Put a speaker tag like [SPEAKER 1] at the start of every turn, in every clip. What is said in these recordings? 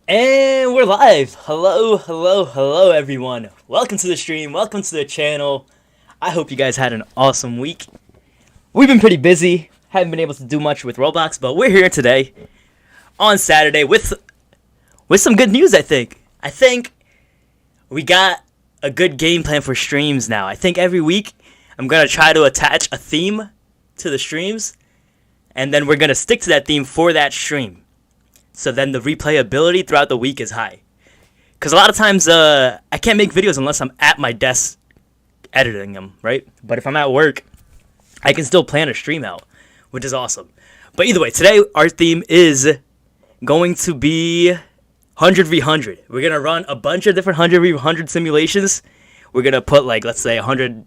[SPEAKER 1] And we're live. Hello, everyone. Welcome to the stream. Welcome to the channel. I hope you guys had an awesome week. We've been pretty busy. Haven't been able to do much with Worldbox, but we're here today on Saturday with some good news, I think. I think we got a good game plan for streams now. I think every week I'm going to try to attach a theme to the streams, and then we're going to stick to that theme for that stream. So then the replayability throughout the week is high. Because a lot of times I can't make videos unless I'm at my desk editing them, right? But if I'm at work, I can still plan a stream out, which is awesome. But either way, today our theme is going to be 100v100. We're going to run a bunch of different 100v100 simulations. We're going to put, like, let's say 100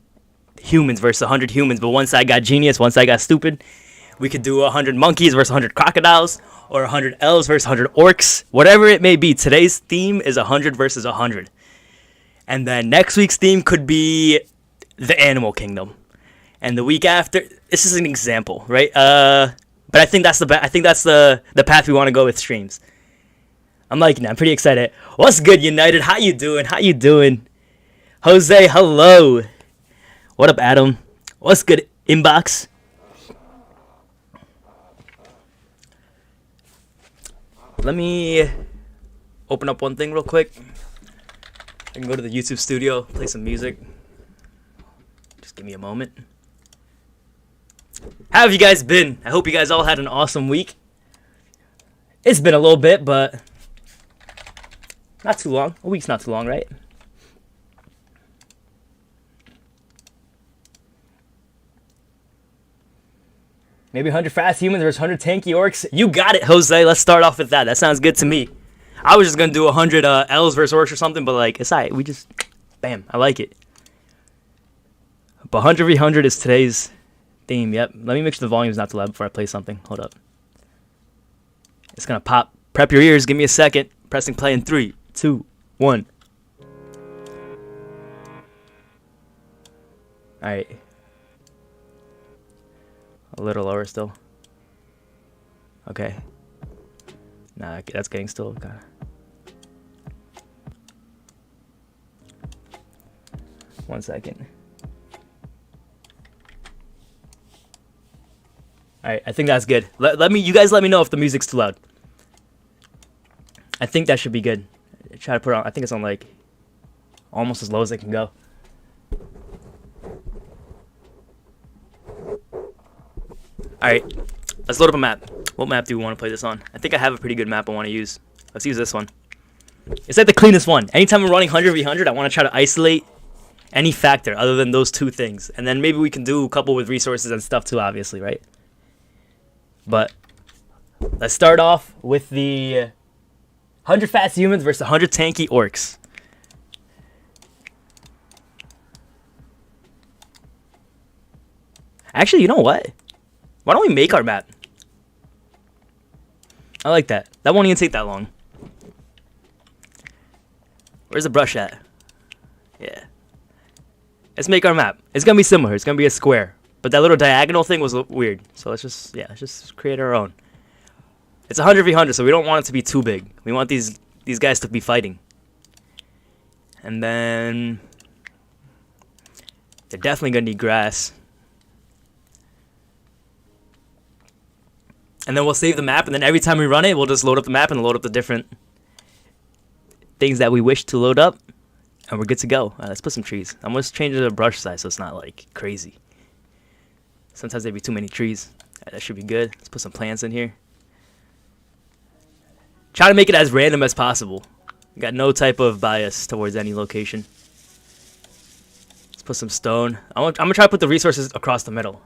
[SPEAKER 1] humans versus 100 humans, but one side got genius, one side got stupid. We could do 100 monkeys versus 100 crocodiles, or 100 elves versus 100 orcs, whatever it may be. Today's theme is 100 versus 100. And then next week's theme could be the animal kingdom. And the week after, this is an example, right? But I think that's the path we want to go with streams. I'm liking it. I'm pretty excited. What's good, United? How you doing? Jose, hello. What up, Adam? What's good, Inbox? Let me open up one thing real quick. I can go to the YouTube studio, play some music. Just give me a moment. How have you guys been? I hope you guys all had an awesome week. It's been a little bit, but not too long. A week's not too long, right? Maybe 100 fast humans versus 100 tanky orcs. You got it, Jose. Let's start off with that. That sounds good to me. I was just going to do 100 elves versus orcs or something, but like, it's alright. We just, bam, I like it. But 100v100 is today's theme. Yep. Let me make sure the volume's not too loud before I play something. Hold up. It's going to pop. Prep your ears. Give me a second. Pressing play in 3, 2, 1. Alright. A little lower still. Okay. Nah, that's getting still kind of. One second. Alright, I think that's good. You guys let me know if the music's too loud. I think that should be good. Try to put it on. I think it's on like almost as low as it can go. Alright, let's load up a map. What map do we want to play this on? I think I have a pretty good map I want to use. Let's use this one. It's like the cleanest one. Anytime we're running 100v100, I want to try to isolate any factor other than those two things. And then maybe we can do a couple with resources and stuff too, obviously, right? But let's start off with the 100 fast humans versus 100 tanky orcs. Actually, you know what? Why don't we make our map? I like that. That won't even take that long. Where's the brush at? Yeah. Let's make our map. It's going to be similar. It's going to be a square. But that little diagonal thing was weird. So let's just create our own. It's 100v100, so we don't want it to be too big. We want these guys to be fighting. And then they're definitely going to need grass. And then we'll save the map, and then every time we run it, we'll just load up the map and load up the different things that we wish to load up, and we're good to go. Let's put some trees. I'm going to change the brush size so it's not, like, crazy. Sometimes there'd be too many trees. That should be good. Let's put some plants in here. Try to make it as random as possible. Got no type of bias towards any location. Let's put some stone. I'm going to try to put the resources across the middle.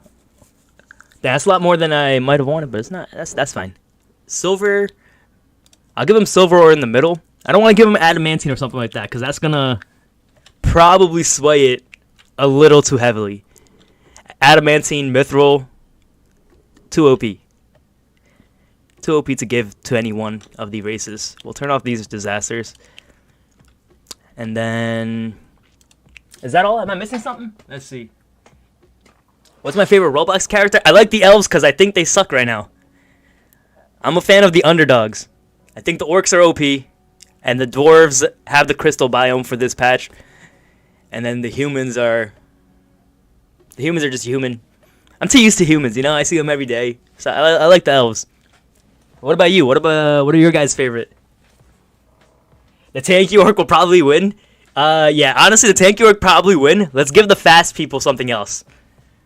[SPEAKER 1] That's a lot more than I might have wanted, but it's not. That's fine. Silver. I'll give him silver ore in the middle. I don't want to give him adamantine or something like that, because that's going to probably sway it a little too heavily. Adamantine, mithril, too OP. Too OP to give to any one of the races. We'll turn off these disasters. And then... Is that all? Am I missing something? Let's see. What's my favorite Worldbox character? I like the elves because I think they suck right now. I'm a fan of the underdogs. I think the orcs are OP. And the dwarves have the crystal biome for this patch. And then the humans are just human. I'm too used to humans, you know. I see them every day. So I like the elves. What about you? What are your guys' favorite? The tanky orc will probably win. Yeah, honestly, the tanky orc probably win. Let's give the fast people something else.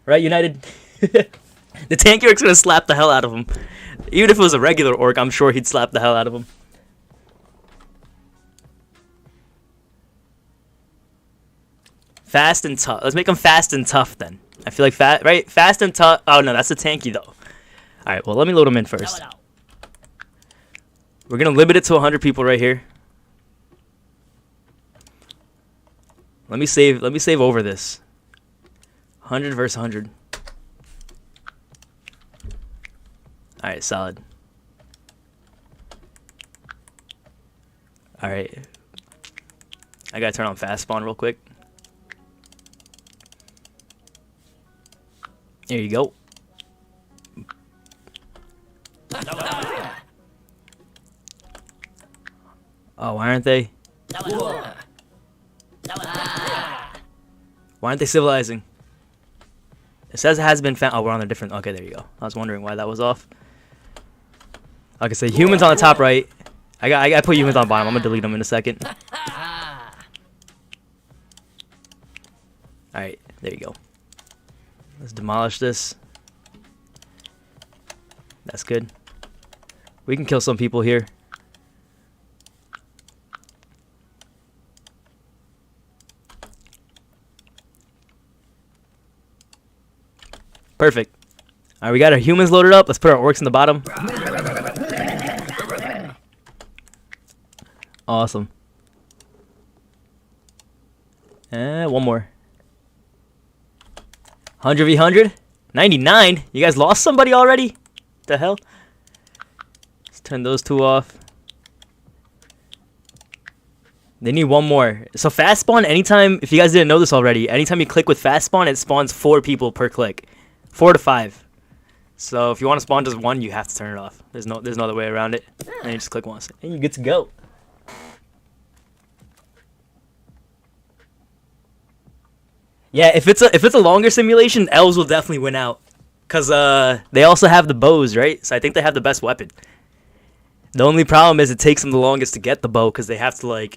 [SPEAKER 1] Right, United? The tanky orc's gonna slap the hell out of him. Even if it was a regular orc, I'm sure he'd slap the hell out of him. Fast and tough. Let's make him fast and tough then. I feel like fast and tough. Oh no, that's a tanky though. All right, well let me load him in first. We're gonna limit it to 100 people right here. Let me save over this. 100 versus 100. All right, solid. All right. I gotta turn on fast spawn real quick. There you go. Oh, why aren't they? Why aren't they civilizing? It says it has been found. Oh, we're on a different. Okay, there you go. I was wondering why that was off. Okay, so humans on the top right. I got put humans on the bottom. I'm gonna delete them in a second. All right, there you go. Let's demolish this. That's good. We can kill some people here. Perfect. All right, we got our humans loaded up. Let's put our orcs in the bottom. Awesome. And one more. 100 v 100? 99? You guys lost somebody already? The hell? Let's turn those two off. They need one more. So fast spawn, anytime, if you guys didn't know this already, anytime you click with fast spawn, it spawns 4 people per click. 4 to 5. So if you want to spawn just one, you have to turn it off. There's no other way around it. And you just click once, and you're good to go. Yeah, if it's a longer simulation, elves will definitely win out, cause they also have the bows, right? So I think they have the best weapon. The only problem is it takes them the longest to get the bow, cause they have to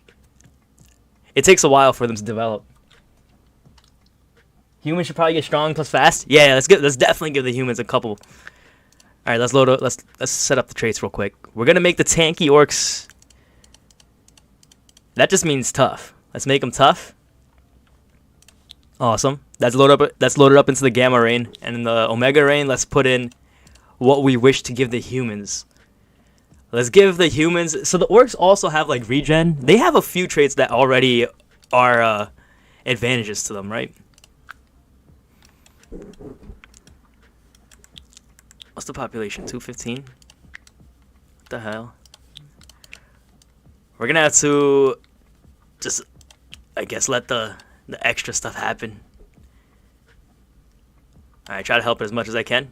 [SPEAKER 1] it takes a while for them to develop. Humans should probably get strong plus fast. Yeah, let's definitely give the humans a couple. All right, let's load up. Let's set up the traits real quick. We're gonna make the tanky orcs. That just means tough. Let's make them tough. Awesome. That's loaded up into the gamma rain, and in the omega rain, let's put in what we wish to give the humans. Let's give the humans. So the orcs also have like regen. They have a few traits that already are advantages to them, right? What's the population? 215? What the hell? We're gonna have to just, I guess, let the extra stuff happen. Alright, try to help it as much as I can.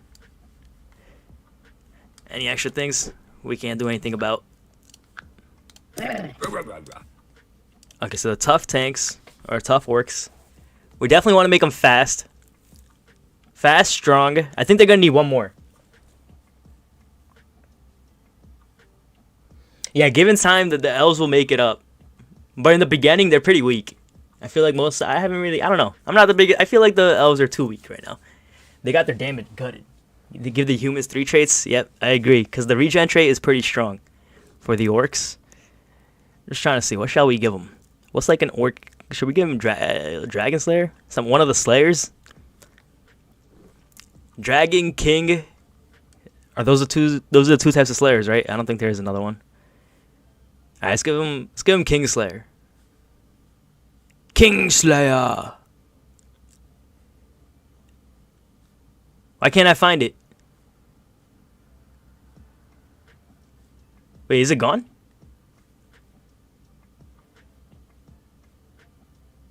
[SPEAKER 1] Any extra things we can't do anything about. Okay, so the tough tanks, or tough orcs, we definitely want to make them fast. Fast, strong. I think they're going to need one more. Yeah, given time, the elves will make it up. But in the beginning, they're pretty weak. I feel like I don't know. I'm not the biggest. I feel like the elves are too weak right now. They got their damage gutted. They give the humans 3 traits. Yep, I agree. Because the regen trait is pretty strong for the orcs. Just trying to see. What shall we give them? What's like an orc? Should we give them Dragon Slayer? One of the Slayers? Dragon, King. Are those the two? Those are the 2 types of Slayers, right? I don't think there is another one. Alright, let's give him King Slayer. Kingslayer. Why can't I find it? Wait, is it gone?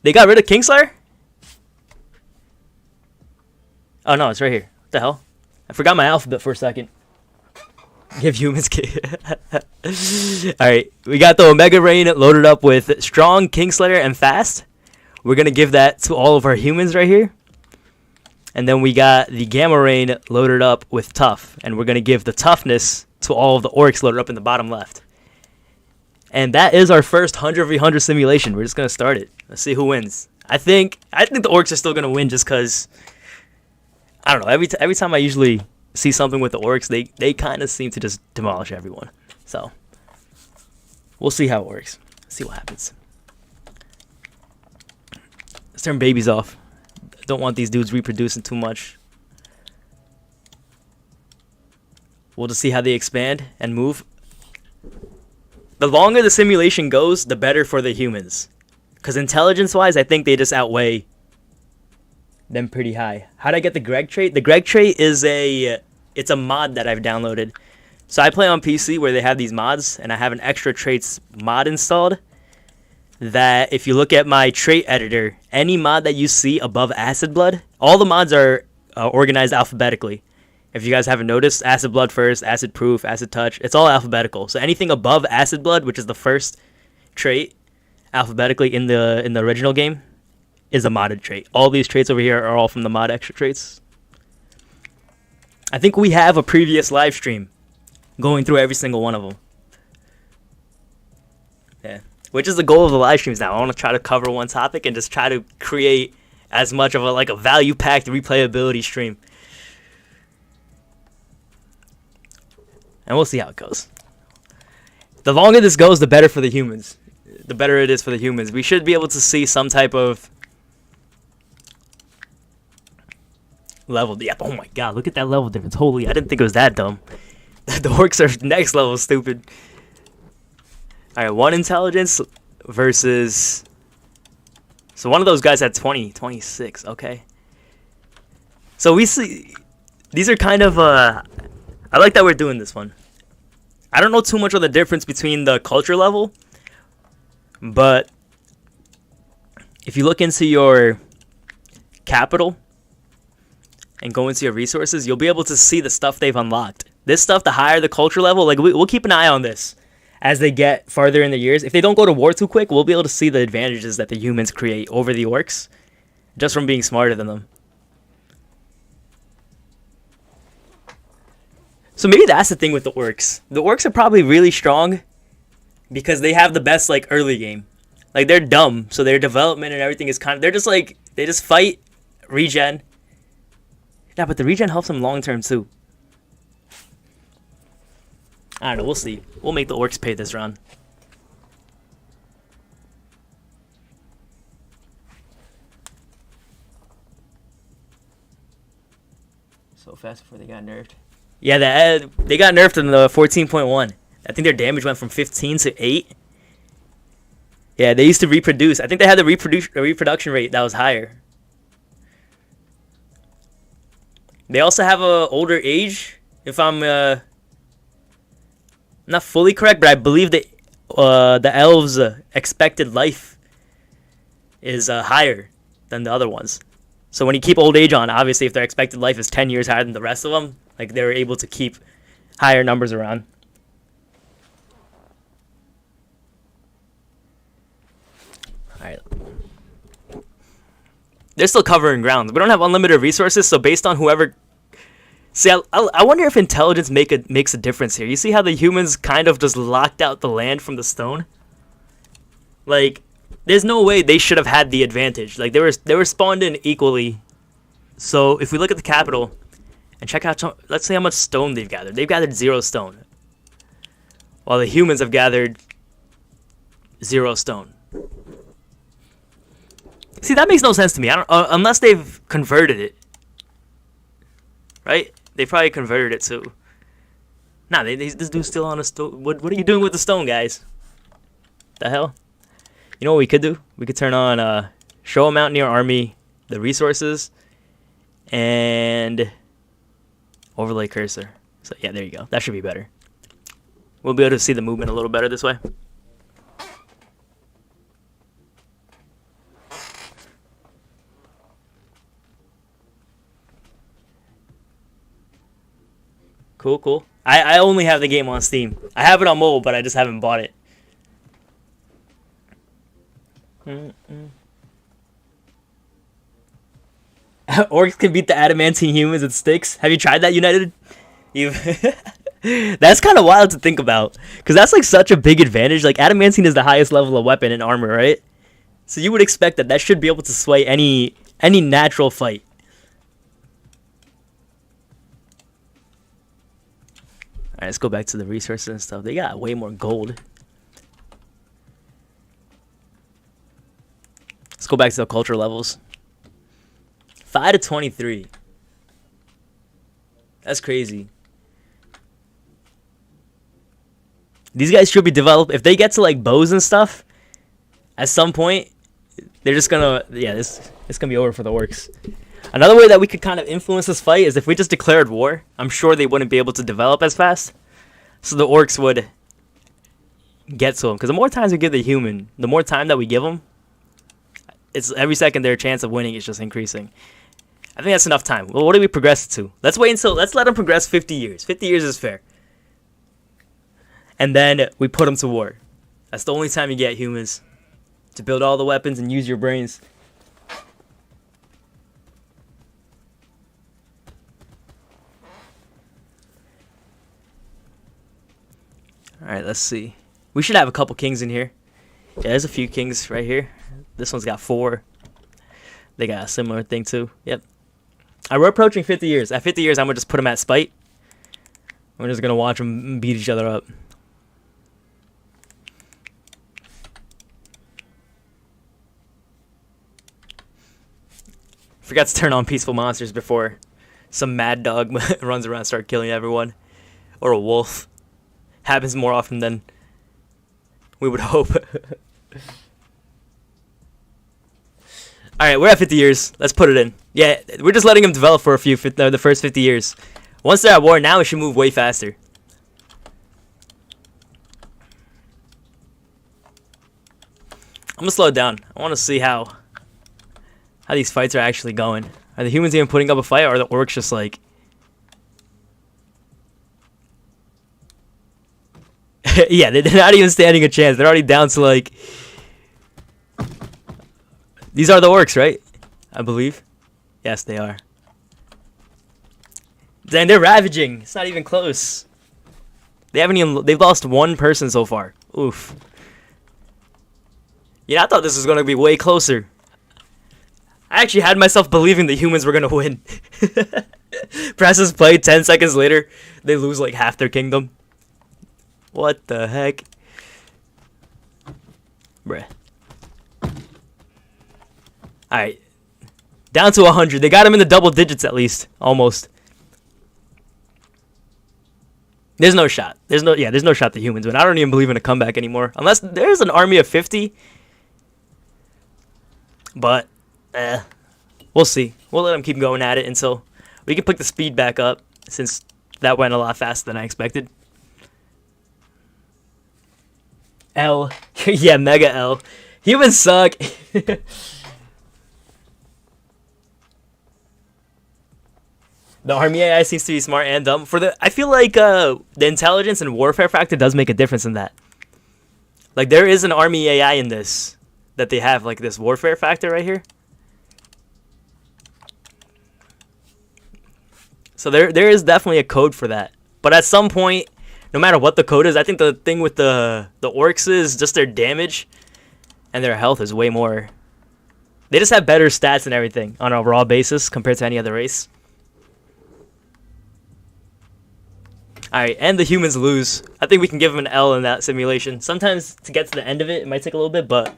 [SPEAKER 1] They got rid of Kingslayer? Oh no, it's right here. What the hell? I forgot my alphabet for a second. Give humans. Alright, we got the Omega Rain loaded up with Strong, Kingslayer, and Fast. We're going to give that to all of our humans right here. And then we got the Gamma Rain loaded up with Tough. And we're going to give the Toughness to all of the Orcs loaded up in the bottom left. And that is our first 100v100 simulation. We're just going to start it. Let's see who wins. I think the Orcs are still going to win just because, I don't know, every time I usually see something with the Orcs, they kind of seem to just demolish everyone. So, we'll see how it works. See what happens. Let's turn babies off. Don't want these dudes reproducing too much. We'll just see how they expand and move. The longer the simulation goes, the better for the humans. Because intelligence-wise, I think they just outweigh them pretty high. How did I get the Greg trait? The Greg trait is it's a mod that I've downloaded. So I play on PC where they have these mods, and I have an extra traits mod installed. That if you look at my trait editor, any mod that you see above Acid Blood, all the mods are organized alphabetically. If you guys haven't noticed, Acid Blood first, Acid Proof, Acid Touch, it's all alphabetical. So anything above Acid Blood, which is the first trait alphabetically in the original game, is a modded trait. All these traits over here are all from the mod extra traits. I think we have a previous live stream going through every single one of them. Yeah. Which is the goal of the live streams now. I want to try to cover one topic and just try to create as much of a value-packed replayability stream. And we'll see how it goes. The longer this goes, the better for the humans. The better it is for the humans. We should be able to see some type of level. Yeah, oh my god, look at that level difference. Holy, I didn't think it was that dumb. The Orcs are next level stupid. Alright, 1 intelligence versus... So one of those guys had 20, 26, okay. So we see... These are kind of... I like that we're doing this one. I don't know too much of the difference between the culture level. But... If you look into your capital and go into your resources, you'll be able to see the stuff they've unlocked. This stuff, the higher the culture level, we'll keep an eye on this. As they get farther in the years, if they don't go to war too quick, we'll be able to see the advantages that the humans create over the Orcs, just from being smarter than them. So maybe that's the thing with the Orcs. The Orcs are probably really strong because they have the best early game. They're dumb, so their development and everything is they're just they just fight, regen. Yeah, but the regen helps them long term too. I don't know, we'll see. We'll make the Orcs pay this round. So fast before they got nerfed. Yeah, they got nerfed in the 14.1. I think their damage went from 15 to 8. Yeah, they used to reproduce. I think they had the reproduction rate that was higher. They also have a older age, if I'm not fully correct, but I believe the Elves' expected life is higher than the other ones. So when you keep old age on, obviously if their expected life is 10 years higher than the rest of them, they're able to keep higher numbers around. Alright. They're still covering ground. We don't have unlimited resources, so based on whoever... See, I wonder if intelligence makes a difference here. You see how the humans kind of just locked out the land from the stone? There's no way they should have had the advantage. They were spawned in equally. So if we look at the capital and check out, let's see how much stone they've gathered. They've gathered 0 stone, while the humans have gathered 0 stone. See, that makes no sense to me. Unless they've converted it, right? They probably converted it too. Nah, this dude's still on a stone. What are you doing with the stone, guys? The hell? You know what we could do? We could turn on show a mountaineer army, the resources, and overlay cursor. So yeah, there you go. That should be better. We'll be able to see the movement a little better this way. Cool. I only have the game on Steam. I have it on mobile, but I just haven't bought it. Orcs can beat the adamantine humans with sticks. Have you tried that, United? You. That's kind of wild to think about, because that's like such a big advantage. Like adamantine is the highest level of weapon in armor, right? So you would expect that that should be able to sway any natural fight. All right, let's go back to the resources and stuff. They got way more gold. Let's go back to the culture levels. 5 to 23. That's crazy. These guys should be developed. If they get to like bows and stuff, at some point, they're just gonna, yeah, this gonna be over for the Orcs. Another way that we could kind of influence this fight is if we just declared war. I'm sure they wouldn't be able to develop as fast, so the Orcs would get to them. Because the more times we give the human, the more time that we give them, it's every second their chance of winning is just increasing. I think that's enough time. Well, what do we progress to? Let's let them progress 50 years. 50 years is fair. And then we put them to war. That's the only time you get humans to build all the weapons and use your brains. Alright, let's see. We should have a couple kings in here. Yeah, there's a few kings right here. This one's got 4. They got a similar thing too. Yep. We're approaching 50 years. At 50 years, I'm going to just put them at spite. We're just going to watch them beat each other up. Forgot to turn on peaceful monsters before some mad dog runs around and start killing everyone. Or a wolf. Happens more often than we would hope. Alright, we're at 50 years. Let's put it in. Yeah, we're just letting them develop for the first 50 years. Once they're at war, now it should move way faster. I'm gonna slow it down. I want to see how these fights are actually going. Are the humans even putting up a fight, or are the Orcs just like... yeah, they're not even standing a chance. They're already down to like... These are the Orcs, right? I believe. Yes, they are. Dang, they're ravaging. It's not even close. They've lost 1 person so far. Oof. Yeah, I thought this was going to be way closer. I actually had myself believing the humans were going to win. Presses play, 10 seconds later, they lose like half their kingdom. What the heck? Bruh. Alright. Down to 100. They got him in the double digits at least. Almost. There's no shot. There's no shot the humans win. I don't even believe in a comeback anymore. Unless there's an army of 50. But, we'll see. We'll let them keep going at it until we can pick the speed back up, since that went a lot faster than I expected. L. Yeah, Mega L. Humans suck. The army AI seems to be smart and dumb. I feel like the intelligence and warfare factor does make a difference in that. Like, there is an army AI in this that they have, like this warfare factor right here. So there is definitely a code for that. But at some point, no matter what the code is, I think the thing with the Orcs is just their damage and their health is way more. They just have better stats and everything on a raw basis compared to any other race. Alright, and the humans lose. I think we can give them an L in that simulation. Sometimes to get to the end of it, it might take a little bit, but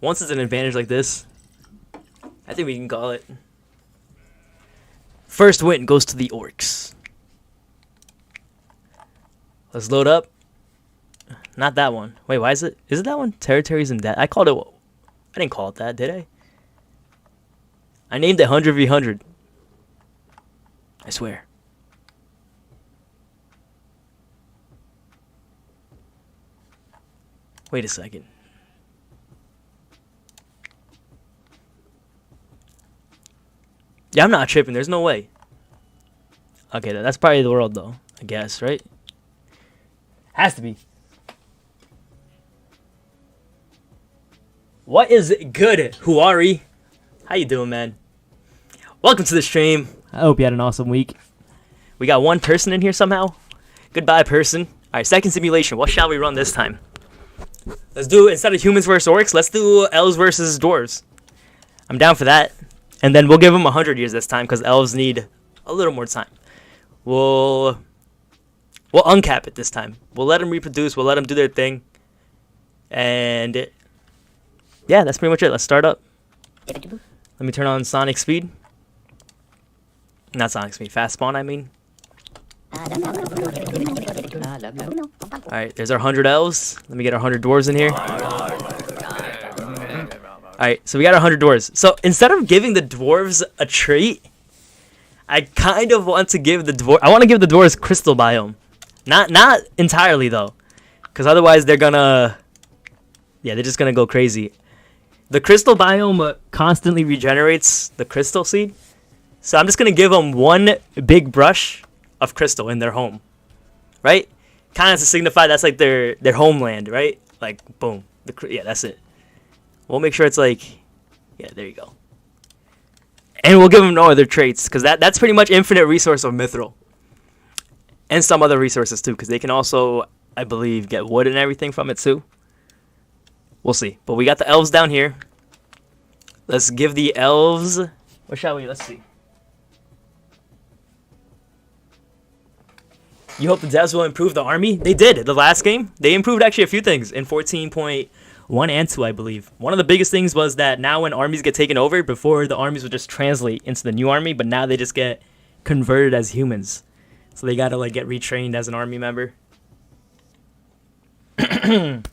[SPEAKER 1] once it's an advantage like this, I think we can call it. First win goes to the Orcs. Let's load up. Not that one. Wait, why is it? Is it that one? Territories and debt. I called it. I didn't call it that, did I? I named it 100 v 100. I swear. Wait a second. Yeah, I'm not tripping. There's no way. Okay, that's probably the world, though. I guess, right? Has to be. What is good, Huari? How you doing, man? Welcome to the stream. I hope you had an awesome week. We got one person in here somehow. Goodbye, person. All right, second simulation. What shall we run this time? Let's do, instead of humans versus orcs, let's do elves versus dwarves. I'm down for that. And then we'll give them 100 years this time because elves need a little more time. We'll uncap it this time. We'll let them reproduce. We'll let them do their thing. And yeah, that's pretty much it. Let's start up. Let me turn on Sonic Speed. Not Sonic Speed. Fast spawn, I mean. Alright, there's our 100 elves. Let me get our 100 dwarves in here. Alright, so we got our 100 dwarves. So instead of giving the dwarves a trait, I kind of want to give the dwarves crystal biome. Not entirely though. Because otherwise they're gonna... Yeah, they're just gonna go crazy. The crystal biome constantly regenerates the crystal seed. So I'm just gonna give them one big brush of crystal in their home. Right? Kind of to signify that's like their homeland, right? Like, boom. Yeah, that's it. We'll make sure it's like... Yeah, there you go. And we'll give them no other traits, because that's pretty much infinite resource of mithril. And some other resources too, because they can also, I believe, get wood and everything from it too. We'll see. But we got the elves down here. Let's give the elves... What shall we? Let's see. You hope the devs will improve the army? They did. The last game, they improved actually a few things in 14.1 and 2, I believe. One of the biggest things was that now when armies get taken over, before the armies would just translate into the new army, but now they just get converted as humans. So they gotta like get retrained as an army member. Dwarves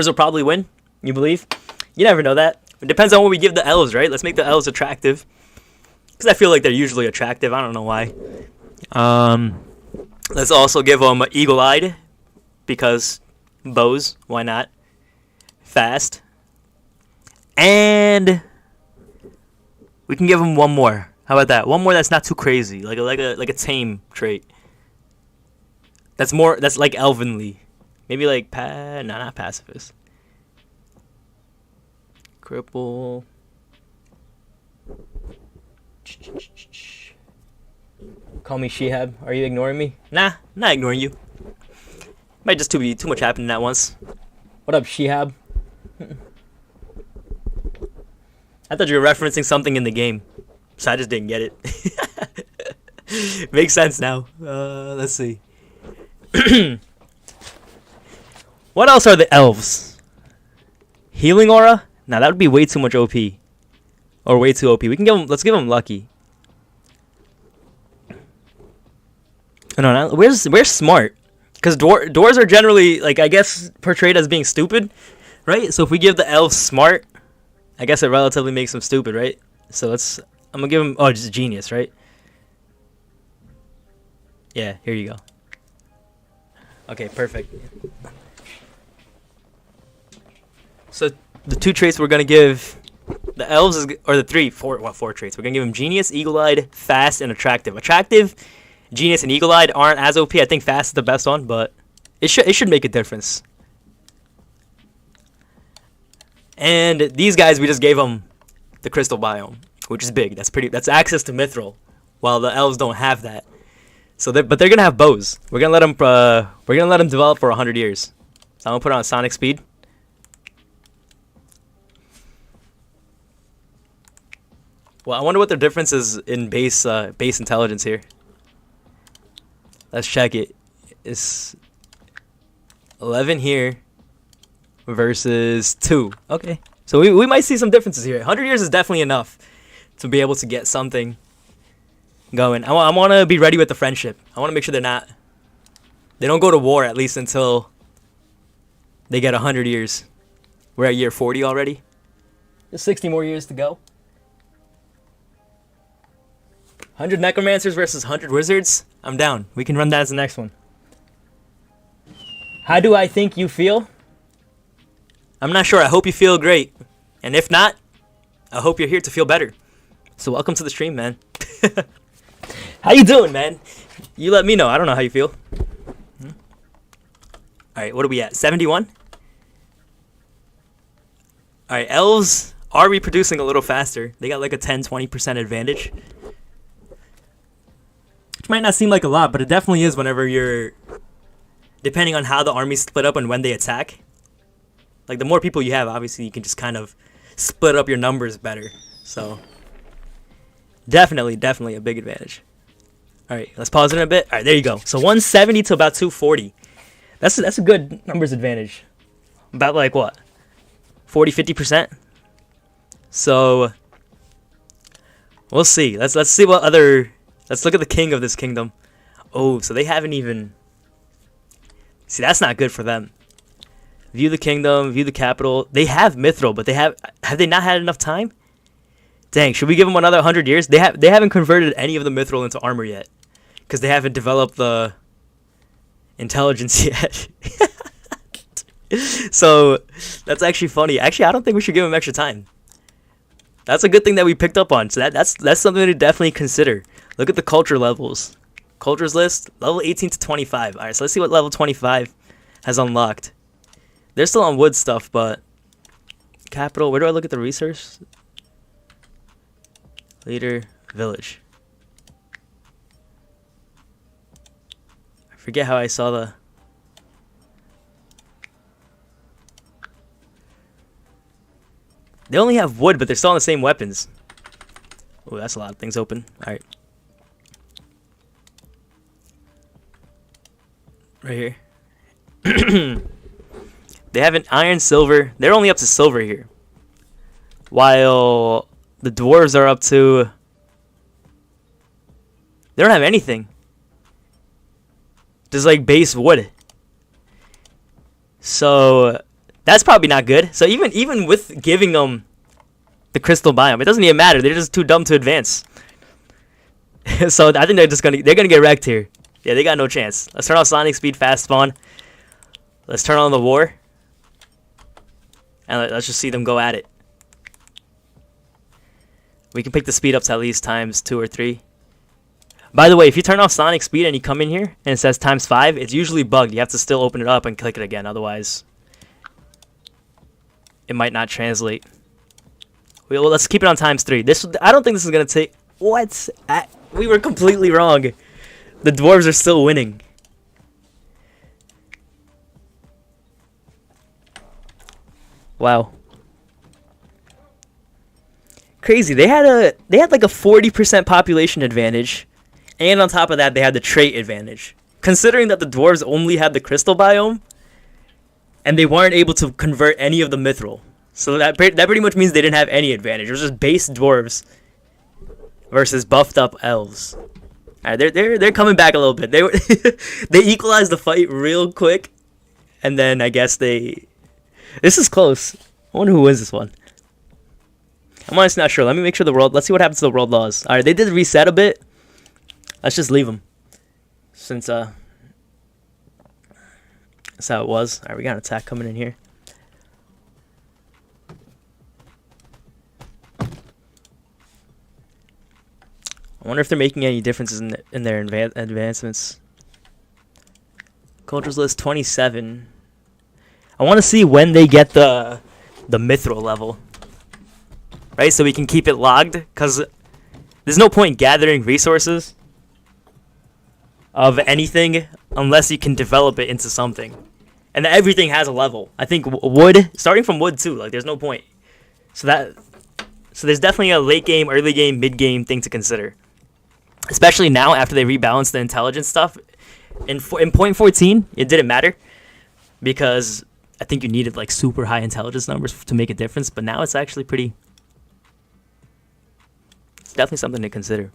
[SPEAKER 1] will probably win, you believe? You never know that. It depends on what we give the elves, right? Let's make the elves attractive. Because I feel like they're usually attractive. I don't know why. Let's also give them eagle-eyed. Because bows, why not? Fast. And we can give them one more. How about that? One more that's not too crazy. Like a tame trait. That's like elvenly. Maybe like not pacifist. Cripple. Call me Shehab. Are you ignoring me? Nah, not ignoring you. Might just be too much happening at once. What up, Shehab? I thought you were referencing something in the game, so I just didn't get it. Makes sense now. Let's see. What else are the elves? Healing aura? Nah, that would be way too much OP. Or way too OP. We can give them. Let's give them lucky. No, where's smart? Because dwarves are generally like I guess portrayed as being stupid, right? So if we give the elves smart, I guess it relatively makes them stupid, right? So I'm gonna give them just genius, right? Yeah, here you go. Okay, perfect. So the two traits we're gonna give the elves four traits. We're gonna give them genius, eagle-eyed, fast, and attractive. Attractive, genius, and eagle-eyed aren't as OP. I think fast is the best one, but it should make a difference. And these guys, we just gave them the crystal biome, which is big. That's access to mithril, while the elves don't have that. So but they're gonna have bows. We're gonna let them develop for 100 years. So I'm gonna put it on Sonic Speed. Well, I wonder what the difference is in base intelligence here. Let's check it. It's 11 here versus 2. Okay. So we might see some differences here. 100 years is definitely enough to be able to get something going. I want to be ready with the friendship. I want to make sure they don't go to war at least until they get 100 years. We're at year 40 already. There's 60 more years to go. 100 necromancers versus 100 wizards. I'm down. We can run that as the next one. How do I think you feel? I'm not sure. I hope you feel great. And if not, I hope you're here to feel better. So welcome to the stream, man. How you doing, man? You let me know. I don't know how you feel. Alright, what are we at? 71? Alright, Elves are reproducing a little faster. They got like a 10-20% advantage. Which might not seem like a lot, but it definitely is whenever you're... Depending on how the armies split up and when they attack. Like, the more people you have, obviously, you can just kind of split up your numbers better. So, definitely a big advantage. Alright, let's pause it in a bit. Alright, there you go. So, 170 to about 240. That's a good numbers advantage. About, like, what? 40-50%? So, we'll see. Let's see what other... Let's look at the king of this kingdom. Oh, so they haven't even... See, that's not good for them. View the kingdom, view the capital. They have mithril, but have they not had enough time? Dang, should we give them another 100 years? They haven't converted any of the mithril into armor yet, because they haven't developed the intelligence yet. So that's actually funny. Actually, I don't think we should give them extra time. That's a good thing that we picked up on. So that's something to definitely consider. Look at the culture levels. Cultures list, level 18 to 25. All right, so let's see what level 25 has unlocked. They're still on wood stuff, but capital. Where do I look at the resource? Leader, village. I forget how I saw the... They only have wood, but they're still on the same weapons. Oh, that's a lot of things open. All right. Right here. They have an iron, silver. They're only up to silver here. While the dwarves are up to... They don't have anything. Just like base wood. So that's probably not good. So even with giving them the crystal biome, it doesn't even matter. They're just too dumb to advance. So I think they're gonna get wrecked here. Yeah, they got no chance. Let's turn on Sonic Speed Fast Spawn. Let's turn on the War. And let's just see them go at it. We can pick the speed up to at least times 2 or 3. By the way, if you turn off Sonic Speed and you come in here and it says times 5, it's usually bugged. You have to still open it up and click it again. Otherwise, it might not translate. Well, let's keep it on times 3. I don't think this is going to take... What? We were completely wrong. The dwarves are still winning. Wow. Crazy. They had like a 40% population advantage, and on top of that they had the trait advantage. Considering that the dwarves only had the crystal biome and they weren't able to convert any of the mithril. So that pretty much means they didn't have any advantage. It was just base dwarves versus buffed up elves. All right, they're coming back a little bit. They equalized the fight real quick, and then I guess this is close. I wonder who wins this one. I'm honestly not sure. Let me make sure let's see what happens to the world laws. All right, they did reset a bit. Let's just leave them, since that's how it was. All right, we got an attack coming in here. I wonder if they're making any differences in their advancements. Cultures list 27. I want to see when they get the mithril level, right? So we can keep it logged, because there's no point gathering resources of anything unless you can develop it into something. And everything has a level. I think wood, starting from wood too. Like, there's no point. So there's definitely a late game, early game, mid game thing to consider. Especially now after they rebalanced the intelligence stuff. In point 14, it didn't matter, because I think you needed like super high intelligence numbers to make a difference. But now it's actually it's definitely something to consider.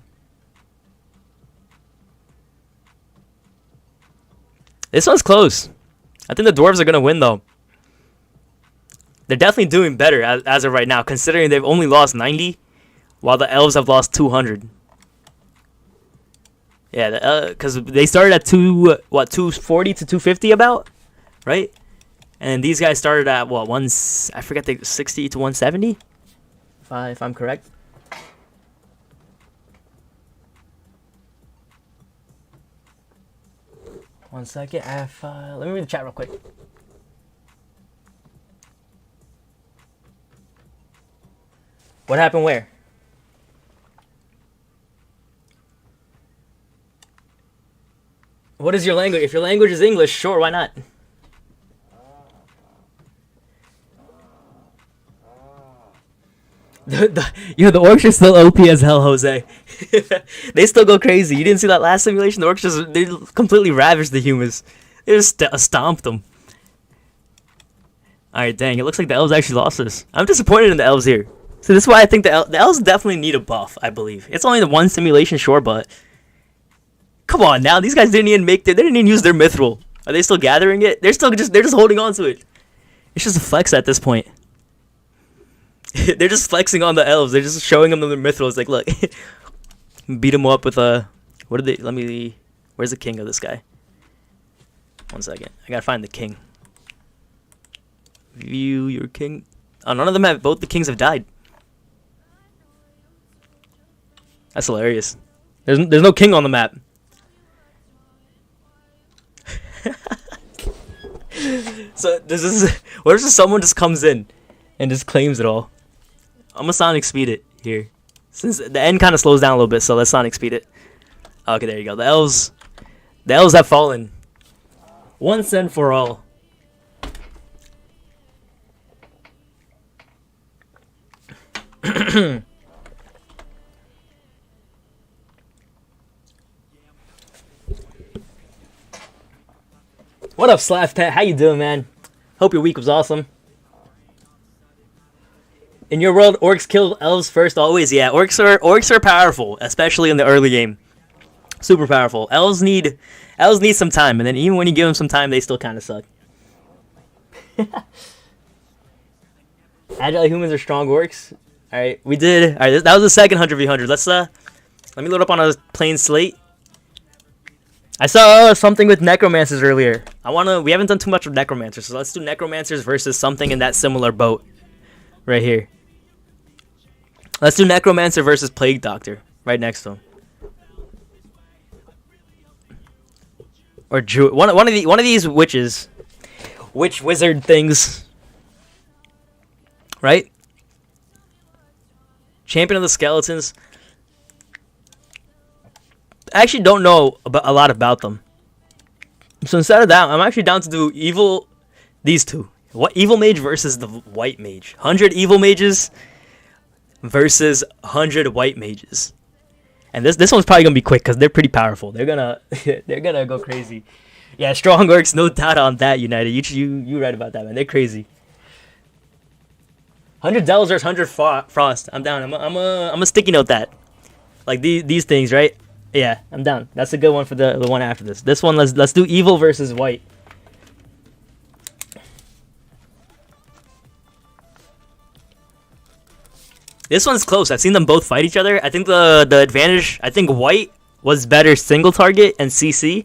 [SPEAKER 1] This one's close. I think the dwarves are going to win, though. They're definitely doing better as of right now, considering they've only lost 90, while the elves have lost 200. Yeah, because they started at 240 to 250 about, right? And these guys started at what, I forget, 60 to 170, if I'm correct. 1 second. Let me read the chat real quick. What happened where? What is your language? If your language is English, sure, why not? The orcs are still OP as hell, Jose. They still go crazy. You didn't see that last simulation? The orcs they completely ravaged the humans. They just stomped them. Alright, dang. It looks like the elves actually lost this. I'm disappointed in the elves here. So this is why I think the elves definitely need a buff, I believe. It's only the one simulation, sure, but... Come on now. These guys didn't even they didn't even use their mithril. Are they still gathering it? They're just holding on to it. It's just a flex at this point. They're just flexing on the elves. They're just showing them their mithril. It's like, look, beat them up with a. What did they? Let me. Where's the king of this guy? 1 second. I gotta find the king. View your king. Oh, none of them have. Both the kings have died. That's hilarious. There's no king on the map. So what if someone just comes in and just claims it all? I'm gonna sonic speed it here, since the end kind of slows down a little bit. So let's sonic speed it. Okay, there you go. The elves have fallen once and for all. What up, Slash Pet? How you doing, man? Hope your week was awesome. In your world, orcs kill elves first always. Yeah, orcs are powerful, especially in the early game. Super powerful. Elves need some time, and then even when you give them some time, they still kind of suck. Agile humans are strong orcs. All right, we did. All right, that was the second 100v100. Let me load up on a plain slate. I saw something with necromancers earlier. We haven't done too much with necromancers, so let's do necromancers versus something in that similar boat right here. Let's do necromancer versus plague doctor right next to him. Or druid. One of these witch wizard things. Right? Champion of the skeletons. I actually don't know a lot about them. So instead of that, I'm actually down to do these two. Evil mage versus the white mage. 100 evil mages versus 100 white mages. And this one's probably gonna be quick because they're pretty powerful. They're gonna go crazy. Yeah, strong orcs, no doubt on that. United, you right about that, man. They're crazy. 100 devils versus 100 frost. I'm down. I'm a sticky note that. Like these things, right? Yeah, I'm down. That's a good one for the one after this. This one, let's do evil versus white. This one's close. I've seen them both fight each other. I think the advantage. I think white was better single target and CC,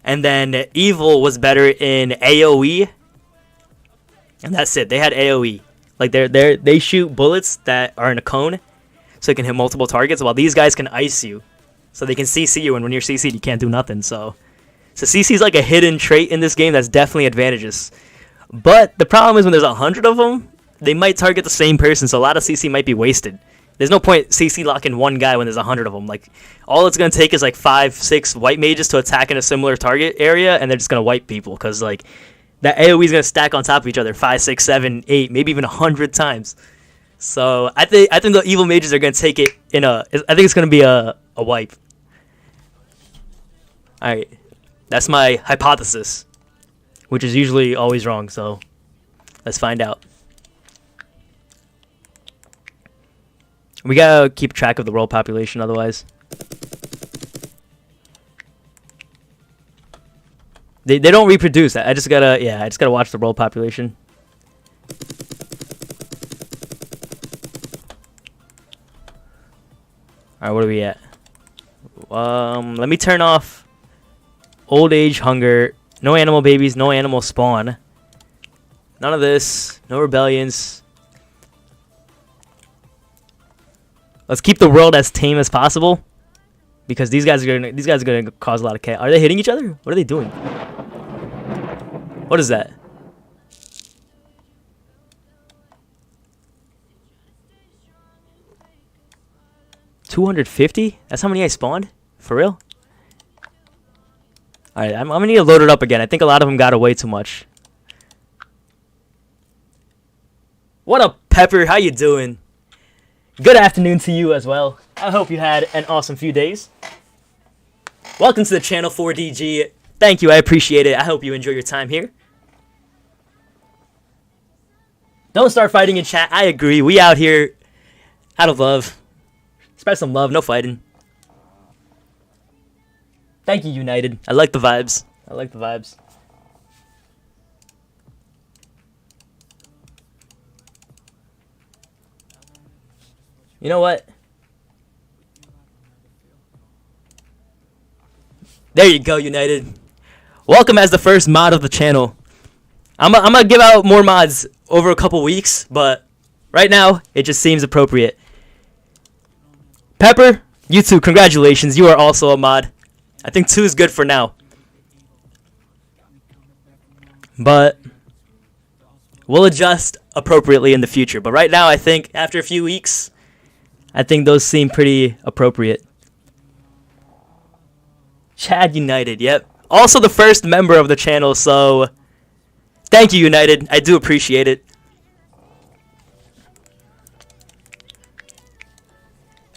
[SPEAKER 1] and then evil was better in AOE. And that's it. They had AOE. Like they shoot bullets that are in a cone, so it can hit multiple targets. While these guys can ice you. So they can CC you, and when you're CC'd, you can't do nothing. So CC is like a hidden trait in this game that's definitely advantageous. But the problem is when there's 100 of them, they might target the same person, so a lot of CC might be wasted. There's no point CC locking one guy when there's 100 of them. Like, all it's going to take is like 5-6 white mages to attack in a similar target area, and they're just going to wipe people, because like that AoE is going to stack on top of each other 5, 6, 7, 8, maybe even 100 times. So I think the evil mages are going to take it I think it's going to be a wipe. Alright, that's my hypothesis, which is usually always wrong, so let's find out. We gotta keep track of the world population, otherwise. They don't reproduce. I just gotta watch the world population. Alright, what are we at? Let me turn off old age, hunger, no animal babies, no animal spawn. None of this, no rebellions. Let's keep the world as tame as possible, because these guys are gonna cause a lot of chaos. Are they hitting each other? What are they doing? What is that? $250? That's how many I spawned? For real? Alright, I'm gonna need to load it up again. I think a lot of them got away too much. What up, Pepper? How you doing? Good afternoon to you as well. I hope you had an awesome few days. Welcome to the channel, 4DG. Thank you, I appreciate it. I hope you enjoy your time here. Don't start fighting in chat. I agree. We out here out of love. Spread some love, no fighting. Thank you, United. I like the vibes. I like the vibes. You know what? There you go, United. Welcome as the first mod of the channel. I'm gonna give out more mods over a couple weeks, but right now, it just seems appropriate. Pepper, you too, congratulations. You are also a mod. I think 2 is good for now. But we'll adjust appropriately in the future. But right now, I think after a few weeks, I think those seem pretty appropriate. Chad United, yep. Also the first member of the channel, so thank you, United. I do appreciate it.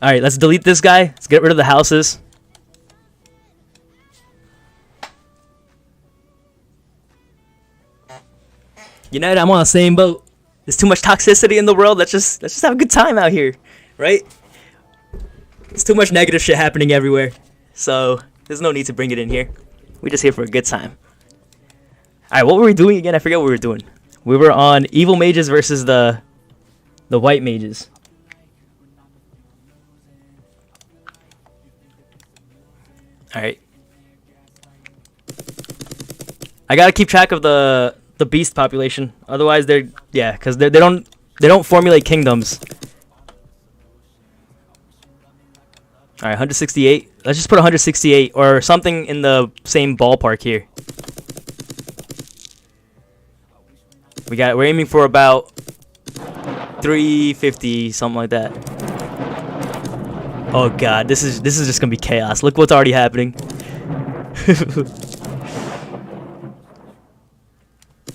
[SPEAKER 1] Alright, let's delete this guy. Let's get rid of the houses. United, I'm on the same boat. There's too much toxicity in the world. Let's just have a good time out here, right? There's too much negative shit happening everywhere. So there's no need to bring it in here. We're just here for a good time. Alright, what were we doing again? I forget what we were doing. We were on evil mages versus the white mages. Alright. I gotta keep track of the beast population. Otherwise they're because they don't formulate kingdoms. Alright, 168. Let's just put 168 or something in the same ballpark here. We're aiming for about 350, something like that. Oh god, this is just gonna be chaos. Look what's already happening.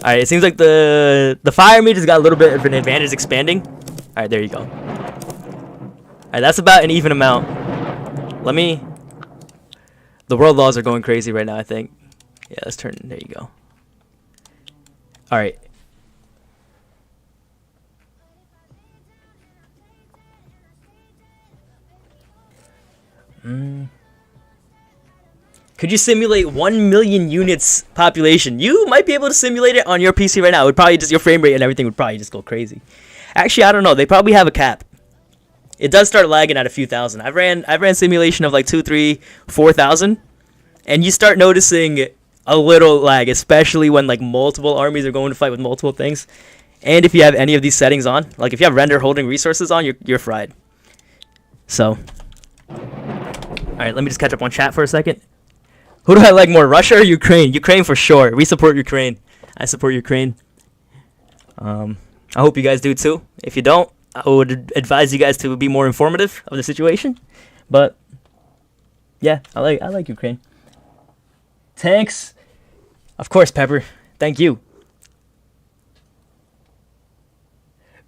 [SPEAKER 1] Alright, it seems like the fire mage has got a little bit of an advantage expanding. Alright, there you go. Alright, that's about an even amount. The world laws are going crazy right now, I think. Yeah, let's turn. There you go. Alright. Could you simulate 1 million units population? You might be able to simulate it on your PC right now. It would probably just, your frame rate and everything would probably just go crazy. Actually, I don't know. They probably have a cap. It does start lagging at a few thousand. I've ran simulation of like 2, 3, 4,000, and you start noticing a little lag, especially when like multiple armies are going to fight with multiple things. And if you have any of these settings on, like if you have render holding resources on, you're fried. So, all right, let me just catch up on chat for a second. Who do I like more, Russia or Ukraine? Ukraine for sure. We support Ukraine. I support Ukraine. I hope you guys do too. If you don't, I would advise you guys to be more informative of the situation. But yeah, I like Ukraine. Tanks, of course, Pepper. Thank you.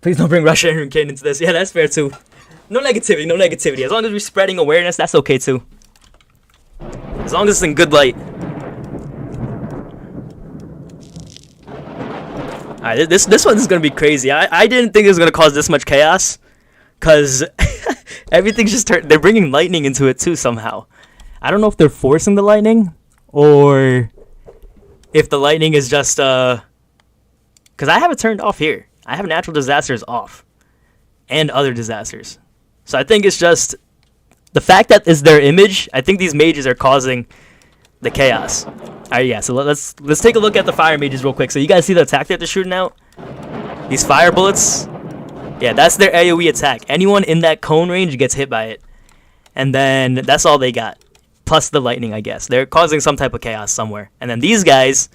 [SPEAKER 1] Please don't bring Russia and Ukraine into this. Yeah, that's fair too. No negativity, no negativity. As long as we're spreading awareness, that's okay too. As long as it's in good light. Alright, this one is gonna be crazy. I didn't think it was gonna cause this much chaos, cause everything's just they're bringing lightning into it too somehow. I don't know if they're forcing the lightning or if the lightning is just cause I have it turned off here. I have natural disasters off and other disasters. So I think it's just the fact that it's their image. I think these mages are causing the chaos. Alright, yeah, so let's take a look at the fire mages real quick. So you guys see the attack that they're shooting out? These fire bullets? Yeah, that's their AoE attack. Anyone in that cone range gets hit by it. And then that's all they got. plus the lightning, I guess. They're causing some type of chaos somewhere. And then these guys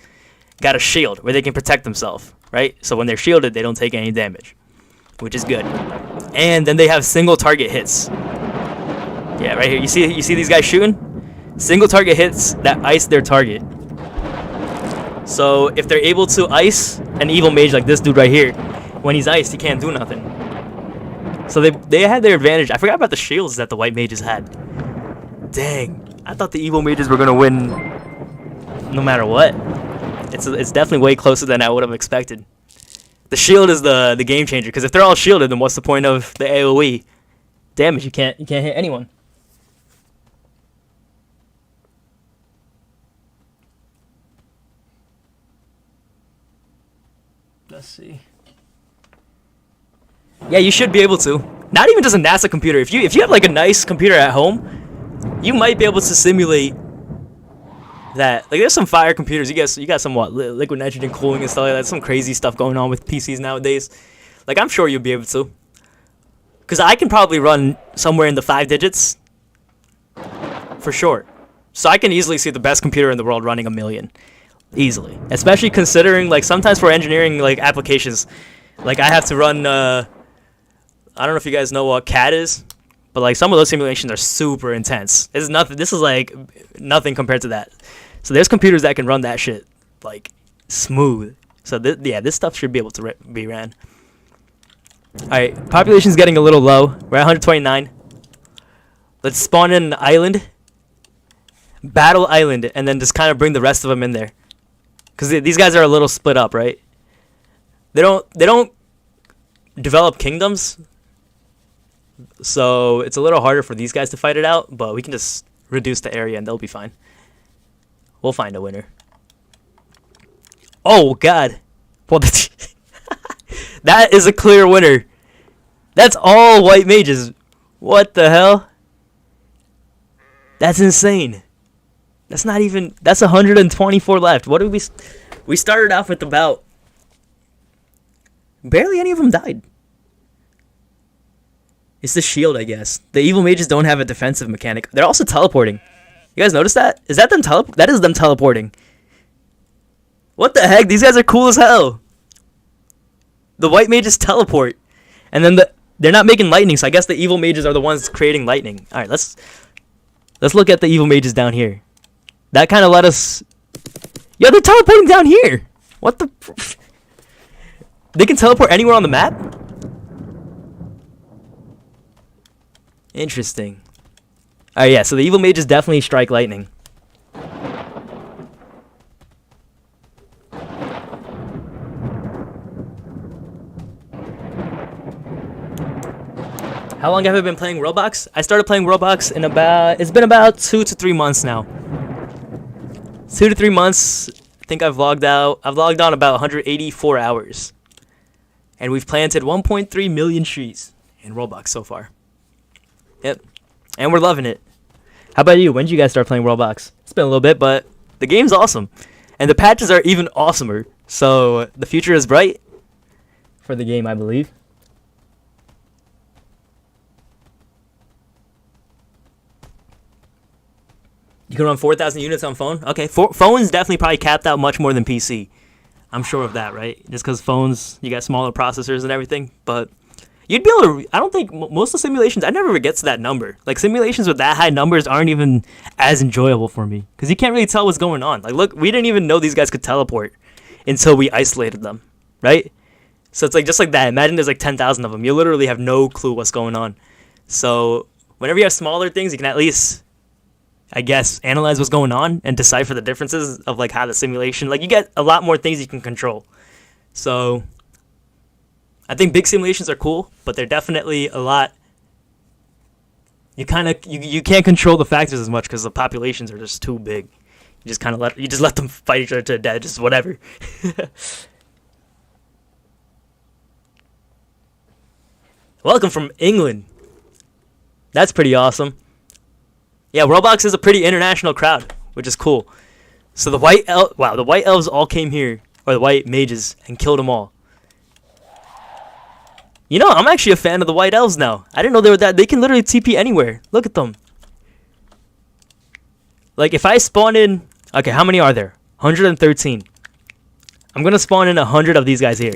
[SPEAKER 1] got a shield where they can protect themselves, right? So when they're shielded, they don't take any damage, which is good. And then they have single target hits. Yeah, right here. You see these guys shooting? Single target hits that ice their target. So if they're able to ice an evil mage like this dude right here, when he's iced, he can't do nothing. So they had their advantage. I forgot about the shields that the white mages had. Dang, I thought the evil mages were gonna win no matter what. It's definitely way closer than I would have expected. The shield is the game changer, because if they're all shielded, then what's the point of the AoE damage? You can't hit anyone. Let's see. Yeah, you should be able to. Not even just a NASA computer. If you have like a nice computer at home, you might be able to simulate that. Like, there's some fire computers. You got some liquid nitrogen cooling and stuff like that. Some crazy stuff going on with PCs nowadays. Like, I'm sure you'll be able to. Because I can probably run somewhere in the 5 digits for sure. So I can easily see the best computer in the world running 1,000,000 easily. Especially considering, like, sometimes for engineering like applications, like I have to run. I don't know if you guys know what CAD is, but like some of those simulations are super intense. This is nothing. This is like nothing compared to that. So there's computers that can run that shit like smooth. So yeah, this stuff should be able to be ran. All right, population's getting a little low. We're at 129. Let's spawn in an island, battle island, and then just kind of bring the rest of them in there, because these guys are a little split up, right? They don't develop kingdoms. So it's a little harder for these guys to fight it out, but we can just reduce the area and they'll be fine. We'll find a winner. Oh, God. Well, that is a clear winner. That's all white mages. What the hell? That's insane. That's not even... That's 124 left. What did we... We started off with about... Barely any of them died. It's the shield, I guess. The evil mages don't have a defensive mechanic. They're also teleporting. You guys notice that? Is that them That is them teleporting. What the heck? These guys are cool as hell. The white mages teleport. And then they're not making lightning, so I guess the evil mages are the ones creating lightning. Alright, let's look at the evil mages down here. That kind of let us... Yo, they're teleporting down here! What the... They can teleport anywhere on the map? Interesting. Alright, yeah, so the evil mages definitely strike lightning. How long have I been playing Worldbox? I started playing Worldbox in it's been about 2 to 3 months now. 2 to 3 months. I think I've logged on about 184 hours. And we've planted 1.3 million trees in Worldbox so far. Yep. And we're loving it. How about you? When did you guys start playing Worldbox? It's been a little bit, but the game's awesome. And the patches are even awesomer. So the future is bright for the game, I believe. You can run 4,000 units on phone? Okay, phones definitely probably capped out much more than PC. I'm sure of that, right? Just because phones, you got smaller processors and everything. But you'd be able to... I don't think... Most of the simulations, I never get to that number. Like, simulations with that high numbers aren't even as enjoyable for me. Because you can't really tell what's going on. Like, look, we didn't even know these guys could teleport until we isolated them, right? So it's like just like that. Imagine there's like 10,000 of them. You literally have no clue what's going on. So whenever you have smaller things, you can at least... I guess, analyze what's going on and decipher the differences of like how the simulation, like you get a lot more things you can control. So I think big simulations are cool, but they're definitely a lot. You can't control the factors as much because the populations are just too big. You just kind of let them fight each other to death, just whatever. Welcome from England. That's pretty awesome. Yeah, Worldbox is a pretty international crowd, which is cool. So the white elves all came here, or the white mages, and killed them all. You know, I'm actually a fan of the white elves now. I didn't know they were that. They can literally TP anywhere. Look at them. Like, if I spawn in... Okay, how many are there? 113. I'm gonna spawn in 100 of these guys here.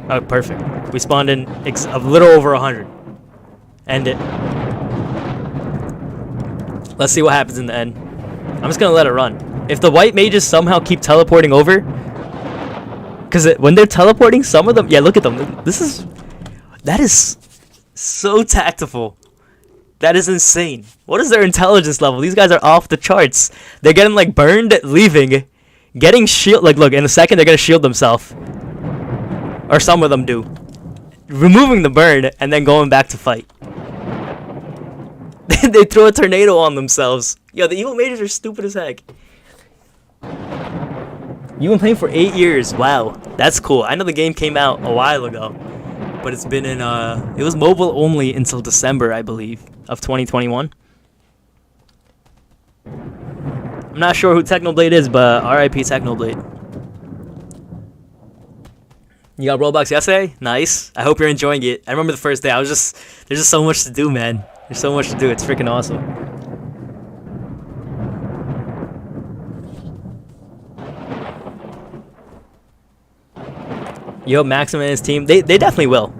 [SPEAKER 1] Oh, perfect. We spawned in a little over 100. End it. Let's see what happens in the end. I'm just gonna let it run. If the white mages somehow keep teleporting over... Because when they're teleporting, some of them... Yeah, look at them. That is so tactful. That is insane. What is their intelligence level? These guys are off the charts. They're getting, like, burned, leaving, getting shield... Like, look, in a second, they're gonna shield themselves. Or some of them do. Removing the burn, and then going back to fight. They throw a tornado on themselves. Yo, the evil mages are stupid as heck. You've been playing for 8 years. Wow, that's cool. I know the game came out a while ago, but it's been in it was mobile only until December, I believe, of 2021. I'm not sure who Technoblade is, but R.I.P. Technoblade. You got Worldbox yesterday? Nice. I hope you're enjoying it. I remember the first day. There's just so much to do, man. There's so much to do. It's freaking awesome. Yo, Maxim and his team, they definitely will.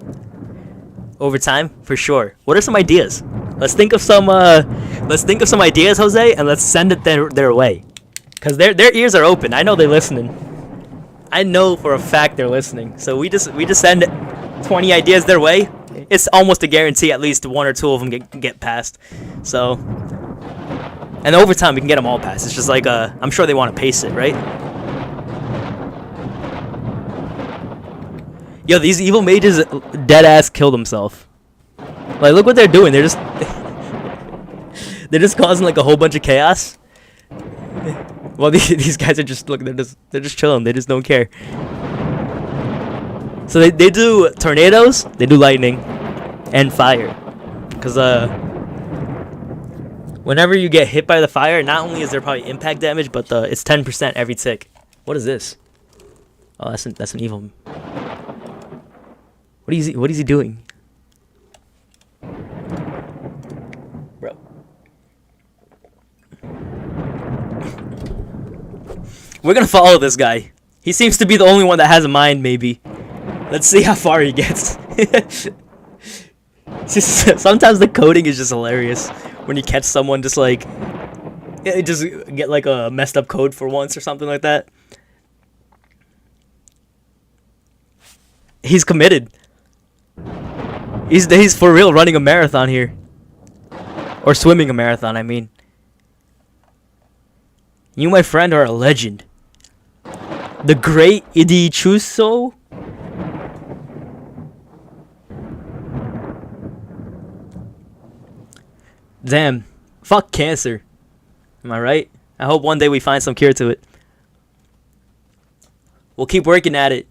[SPEAKER 1] Over time, for sure. What are some ideas? Let's think of some ideas, Jose, and let's send it their way. Cause their ears are open. I know they're listening. I know for a fact they're listening. So we just send 20 ideas their way. It's almost a guarantee at least 1 or 2 of them get passed. So, and over time we can get them all passed. It's just like I'm sure they want to pace it, right? Yo, these evil mages dead ass killed themselves. Like, look what they're doing. They're just they're just causing like a whole bunch of chaos. Well, these guys are just look. They're just chilling. They just don't care. So they do tornadoes, they do lightning, and fire. Cause whenever you get hit by the fire, not only is there probably impact damage, but it's 10% every tick. What is this? Oh, that's an evil. What is he doing? Bro. We're gonna follow this guy. He seems to be the only one that has a mind, maybe. Let's see how far he gets. Sometimes the coding is just hilarious. When you catch someone just like... just get like a messed up code for once or something like that. He's committed. He's for real running a marathon here. Or swimming a marathon, I mean. You, my friend, are a legend. The great Idi Chuso? Damn. Fuck cancer. Am I right? I hope one day we find some cure to it. We'll keep working at it.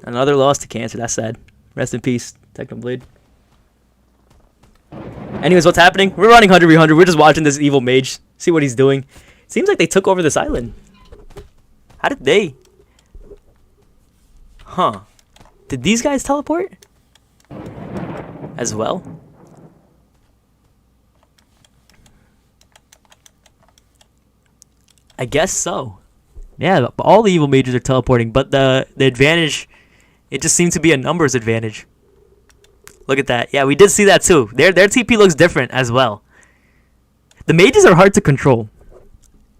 [SPEAKER 1] Another loss to cancer. That's sad. Rest in peace, Technoblade. Anyways, what's happening? We're running 100v100. We're just watching this evil mage. See what he's doing. Seems like they took over this island. How did they? Huh. Did these guys teleport? As well? I guess so. Yeah, all the evil mages are teleporting, but the advantage, it just seemed to be a numbers advantage. Look at that. Yeah, we did see that too. Their TP looks different as well. The mages are hard to control.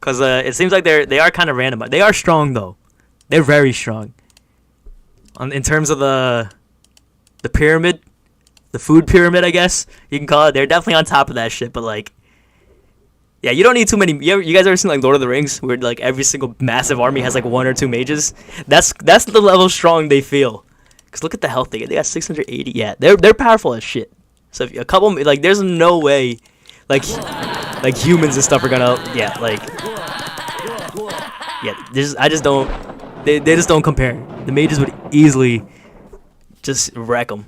[SPEAKER 1] Because it seems like they are kind of random. They are strong though. They're very strong. In terms of the pyramid, the food pyramid, I guess you can call it. They're definitely on top of that shit, but like, yeah, you don't need too many. You guys ever seen like Lord of the Rings, where like every single massive army has like 1 or 2 mages? That's the level strong they feel. Cause look at the health they get. They got 680. Yeah, they're powerful as shit. So if a couple like, there's no way, like humans and stuff are gonna I just don't. They just don't compare. The mages would easily just wreck them.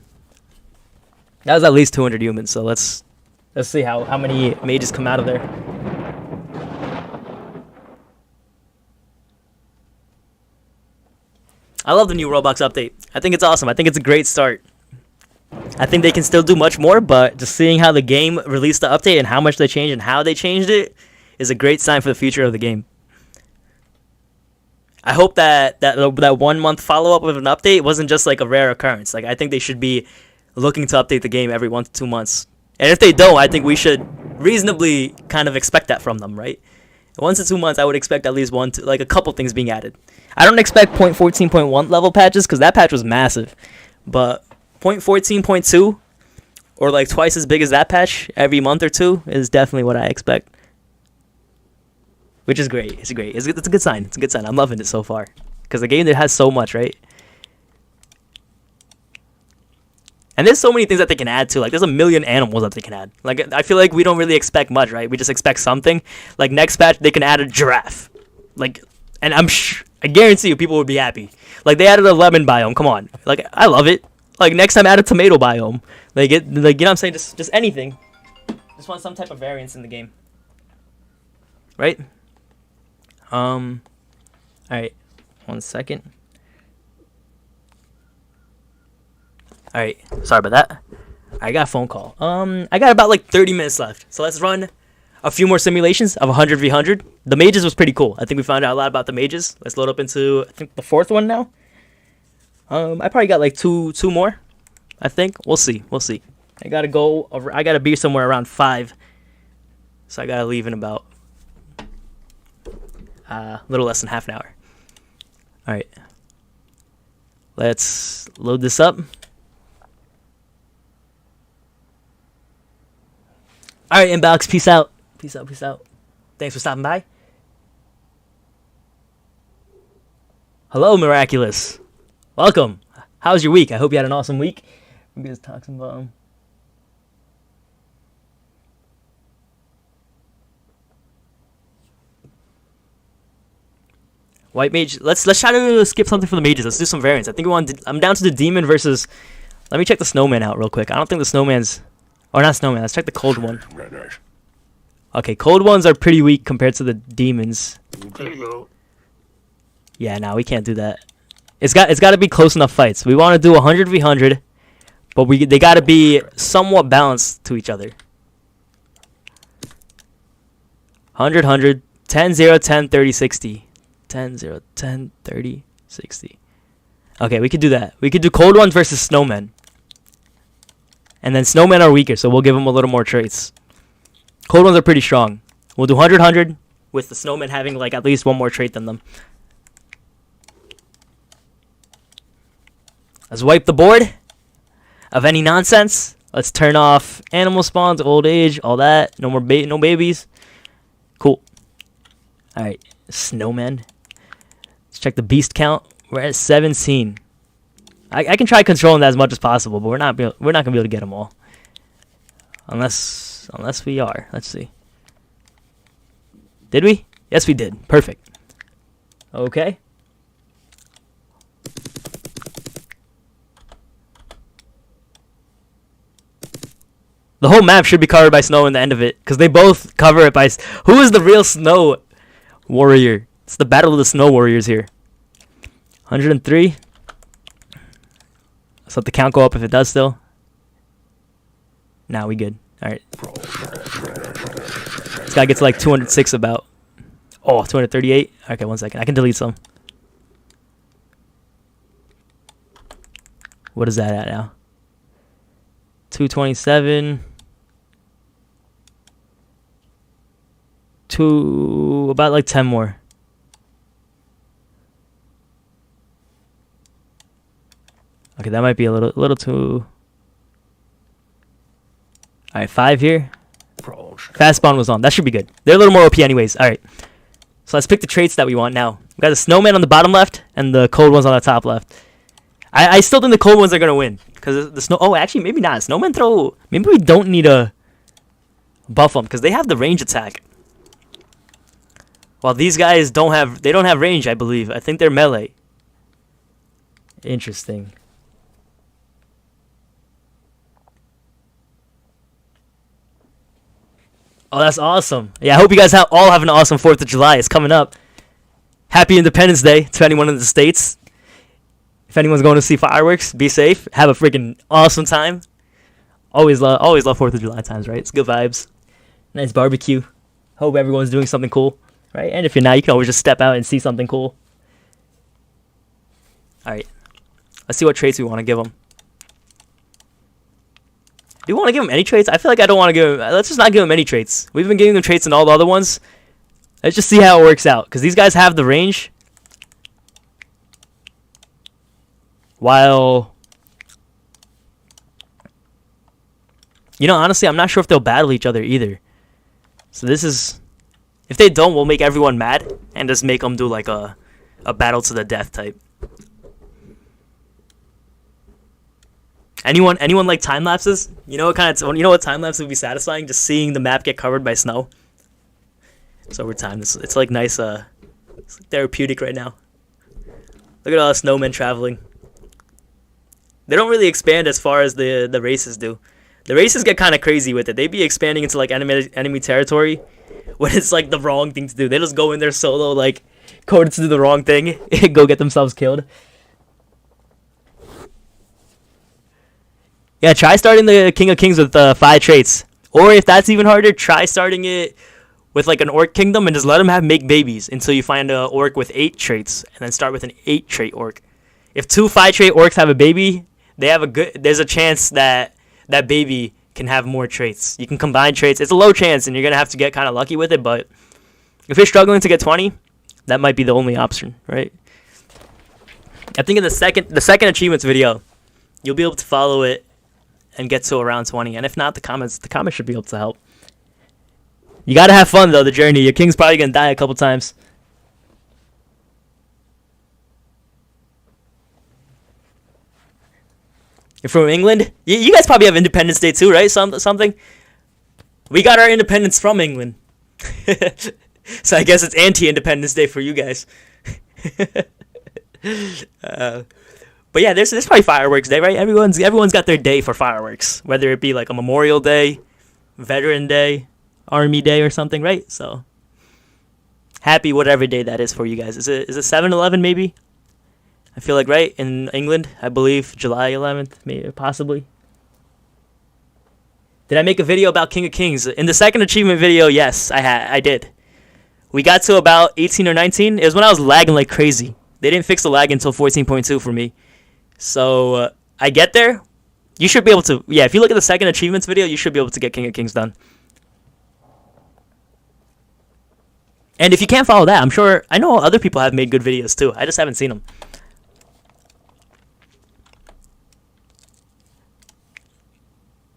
[SPEAKER 1] That was at least 200 humans. So let's see how many mages come out of there. I love the new Worldbox update. I think it's awesome. I think it's a great start. I think they can still do much more, but just seeing how the game released the update and how much they changed and how they changed it is a great sign for the future of the game. I hope that 1 month follow up with an update wasn't just like a rare occurrence. Like, I think they should be looking to update the game every 1 to 2 months. And if they don't, I think we should reasonably kind of expect that from them, right? 1 to 2 months, I would expect at least a couple things being added. I don't expect 0.14.1 level patches because that patch was massive, but 0.14.2 or like twice as big as that patch every month or two is definitely what I expect. Which is great. It's great. It's a good sign. It's a good sign. I'm loving it so far. Because the game that has so much, right? And there's so many things that they can add too. Like, there's a million animals that they can add. Like, I feel like we don't really expect much, right? We just expect something. Like, next patch, they can add a giraffe. Like, and I guarantee you people would be happy. Like, they added a lemon biome. Come on. Like, I love it. Like, next time, add a tomato biome. Like, you know what I'm saying? Just anything. Just want some type of variance in the game. Right? Alright, 1 second. Alright, sorry about that. I got a phone call. I got about like 30 minutes left. So let's run a few more simulations of 100v100. The mages was pretty cool. I think we found out a lot about the mages. Let's load up into, I think, the 4th one now. I probably got like two more, I think. We'll see. I gotta be somewhere around 5. So I gotta leave in about a little less than half an hour. Alright. Let's load this up. Alright, inbox. Peace out. Peace out. Thanks for stopping by. Hello, Miraculous. Welcome. How's your week? I hope you had an awesome week. Maybe just talk some about White Mage. Let's try to skip something for the mages. Let's do some variants. I think I'm down to the demon versus. Let me check the snowman out real quick. I don't think the snowman's, or not snowman. Let's check the cold one. Okay, cold ones are pretty weak compared to the demons. Yeah, no, we can't do that. It's got to be close enough fights. We want to do 100v100, but they got to be somewhat balanced to each other. 100, 10, 0, 10, 30, 60. 10, 0, 10, 30, 60. Okay, we could do that. We could do cold ones versus snowmen. And then snowmen are weaker, so we'll give them a little more traits. Cold ones are pretty strong. We'll do 100, with the snowmen having like at least one more trait than them. Let's wipe the board of any nonsense. Let's turn off animal spawns, old age, all that. No more no babies. Cool. Alright, snowmen. Let's check the beast count. We're at 17. I can try controlling that as much as possible, but we're not gonna be able to get them all. Unless we are. Let's see. Did we? Yes, we did. Perfect. Okay. The whole map should be covered by snow in the end of it, because they both cover it by... Who is the real snow warrior? It's the battle of the snow warriors here. 103. Let's let the count go up if it does still. Nah, we good. Alright. This guy gets like 206 about. Oh, 238. Okay, 1 second. I can delete some. What is that at now? 227. About like 10 more. Okay, that might be a little too. Alright, 5 here. Fast spawn was on. That should be good. They're a little more OP anyways. Alright. So let's pick the traits that we want now. We got the snowman on the bottom left and the cold ones on the top left. I still think the cold ones are gonna win. Because the snow... Oh, actually, maybe not. Snowmen throw... Maybe we don't need to buff them. Because they have the range attack. While these guys don't have... They don't have range, I believe. I think they're melee. Interesting. Oh, that's awesome. Yeah, I hope you guys all have an awesome 4th of July. It's coming up. Happy Independence Day to anyone in the States. If anyone's going to see fireworks, be safe. Have a freaking awesome time. Always love 4th of July times, right? It's good vibes. Nice barbecue. Hope everyone's doing something cool, right? And if you're not, you can always just step out and see something cool. All right, let's see what traits we want to give them. Do you want to give them any traits? I feel like I don't want to give them. Let's just not give them any traits. We've been giving them traits in all the other ones. Let's just see how it works out, because these guys have the range. While, you know, honestly, I'm not sure if they'll battle each other either. So this is, if they don't, we'll make everyone mad and just make them do like a battle to the death type. Anyone like time lapses? You know what time lapse would be satisfying? Just seeing the map get covered by snow. It's over time. It's like nice, it's like therapeutic right now. Look at all the snowmen traveling. They don't really expand as far as the races do. The races get kind of crazy with it. They be expanding into like enemy territory when it's like the wrong thing to do. They just go in there solo, like coded to do the wrong thing, go get themselves killed. Yeah, try starting the King of Kings with 5 traits. Or if that's even harder, try starting it with like an Orc kingdom and just let them make babies until you find an Orc with 8 traits, and then start with an 8 trait Orc. If 2 5 trait Orcs have a baby, there's a chance that that baby can have more traits. You can combine traits. It's a low chance, and you're gonna have to get kind of lucky with it. But if you're struggling to get 20, that might be the only option, right? I think in the second achievements video, you'll be able to follow it and get to around 20. And if not, the comments should be able to help. You gotta have fun though, the journey. Your king's probably gonna die a couple times. You're from England? You guys probably have Independence Day too, right? Something. We got our independence from England. So I guess it's anti-Independence Day for you guys. But yeah, there's probably fireworks day, right? Everyone's got their day for fireworks, whether it be like a Memorial Day, Veteran Day, Army Day, or something, right? So happy whatever day that is for you guys. Is it 7-11 maybe? I feel like, right, in England, I believe July 11th, maybe possibly. Did I make a video about King of Kings? In the second achievement video, yes, I did. We got to about 18 or 19. It was when I was lagging like crazy. They didn't fix the lag until 14.2 for me. So I get there. You should be able to, yeah, if you look at the second achievements video, you should be able to get King of Kings done. And if you can't follow that, I know other people have made good videos too. I just haven't seen them.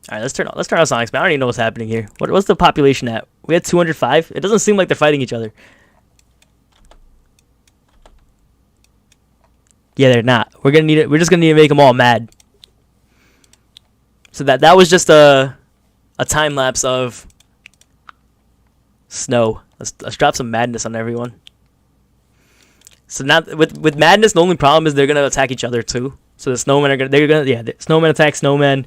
[SPEAKER 1] All right, let's turn on Sonic Spam. I don't even know what's happening here. What's the population at? We had 205. It doesn't seem like they're fighting each other. Yeah, they're not. We're just gonna need to make them all mad. So that was just a time lapse of snow. Let's drop some madness on everyone. So now with madness, the only problem is they're gonna attack each other too. So the snowmen the snowmen attack snowmen,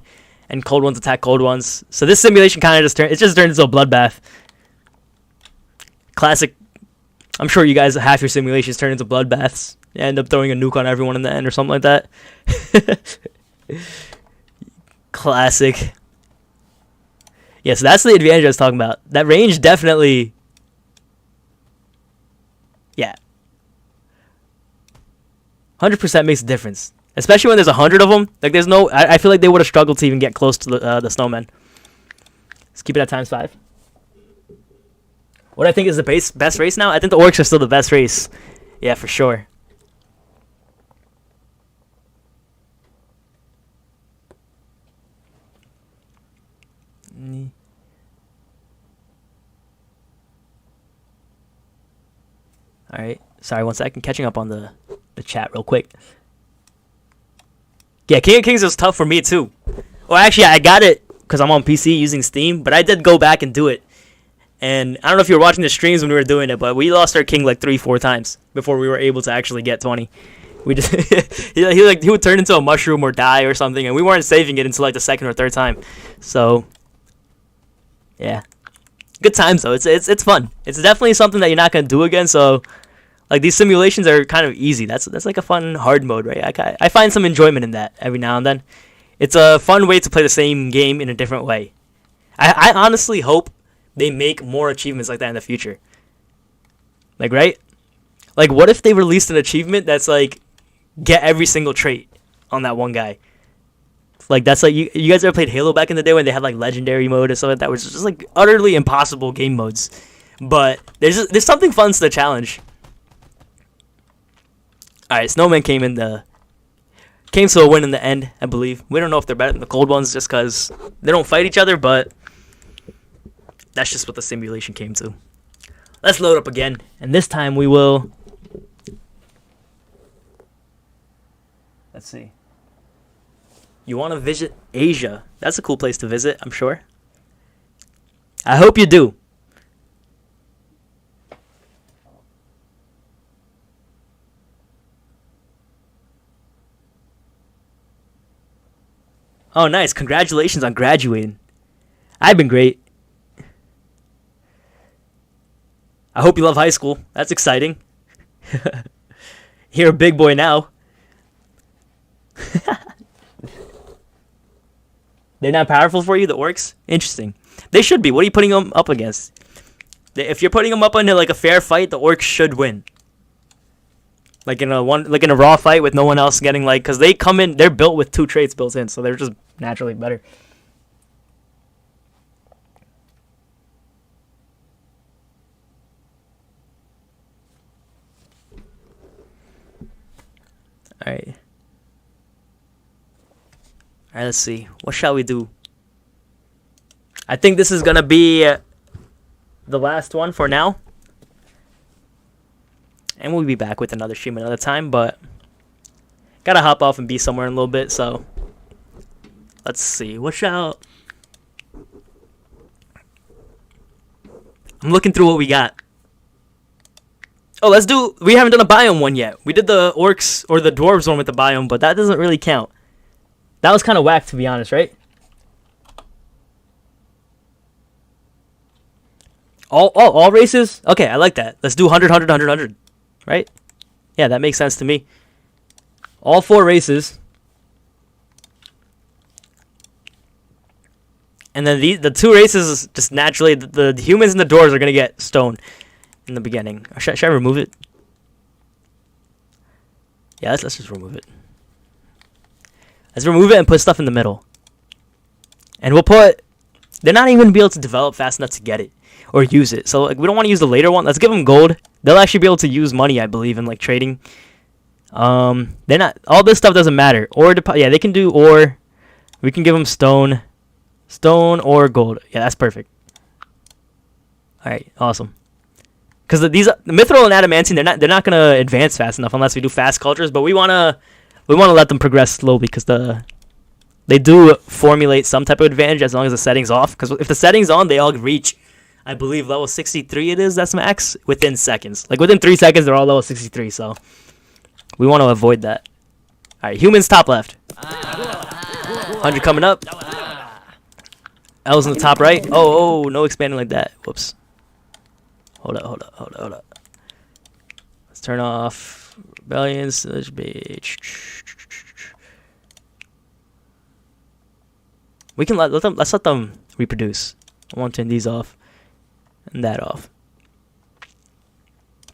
[SPEAKER 1] and cold ones attack cold ones. So this simulation kind of just turned into a bloodbath. Classic. I'm sure you guys half your simulations turn into bloodbaths. You end up throwing a nuke on everyone in the end or something like that. Classic. Yeah, so that's the advantage I was talking about. That range definitely... Yeah. 100% makes a difference. Especially when there's 100 of them. Like, there's no... I feel like they would have struggled to even get close to the snowmen. Let's keep it at ×5. What I think is the best race now? I think the Orcs are still the best race. Yeah, for sure. Alright, sorry, 1 second. Catching up on the chat real quick. Yeah, King of Kings was tough for me too. Well, actually, I got it because I'm on PC using Steam, but I did go back and do it. And I don't know if you were watching the streams when we were doing it, but we lost our king like 3-4 times before we were able to actually get 20. We just he would turn into a mushroom or die or something, and we weren't saving it until like the second or third time. So yeah, good times though. It's fun. It's definitely something that you're not gonna do again. So like these simulations are kind of easy. That's like a fun hard mode, right? I find some enjoyment in that every now and then. It's a fun way to play the same game in a different way. I honestly hope they make more achievements like that in the future. Like, right? Like, what if they released an achievement that's like, get every single trait on that one guy? Like, that's like, you guys ever played Halo back in the day when they had like legendary mode or something like that, which is just like utterly impossible game modes. But there's something fun to the challenge. Alright, Snowmen came to a win in the end, I believe. We don't know if they're better than the cold ones just because they don't fight each other, but that's just what the simulation came to. Let's load up again, and this time we will... Let's see. You want to visit Asia. That's a cool place to visit, I'm sure. I hope you do. Oh, nice. Congratulations on graduating. I've been great. I hope you love high school. That's exciting. You're a big boy now. They're not powerful for you, the orcs? Interesting. They should be. What are you putting them up against? If you're putting them up into like a fair fight, the orcs should win. Like in a raw fight with no one else getting like, because they come in, they're built with 2 traits built in, so they're just naturally better. Alright, let's see. What shall we do? I think this is gonna be the last one for now. And we'll be back with another stream another time, but gotta hop off and be somewhere in a little bit, so let's see. What shall... I'm looking through what we got. Oh, let's do... We haven't done a biome one yet. We did the orcs or the dwarves one with the biome, but that doesn't really count. That was kind of whack, to be honest, right? All races? Okay, I like that. Let's do 100, 100, 100, 100. Right? Yeah, that makes sense to me. All 4 races. And then the 2 races, just naturally, the humans and the dwarves are going to get stoned in the beginning. Should I remove it? Yeah, let's just remove it. Let's remove it and put stuff in the middle. And we'll put... They're not even going to be able to develop fast enough to get it. Or use it. So like, we don't want to use the later one. Let's give them gold. They'll actually be able to use money, I believe, in like trading. They're not... All this stuff doesn't matter. Or yeah, they can do ore. We can give them stone. Stone or gold. Yeah, that's perfect. Alright, awesome. Because the mithril and adamantine, they're not gonna advance fast enough unless we do fast cultures. But we wanna let them progress slowly because they do formulate some type of advantage as long as the setting's off. Because if the setting's on, they all reach, I believe, level 63 it is, that's max, within seconds. Like, within 3 seconds, they're all level 63, so we want to avoid that. Alright, humans top left. 100 coming up. Elves in the top right. Oh, no expanding like that. Whoops. Hold up. Let's turn off rebellions. We can let's let them reproduce. I want to turn these off. And that off.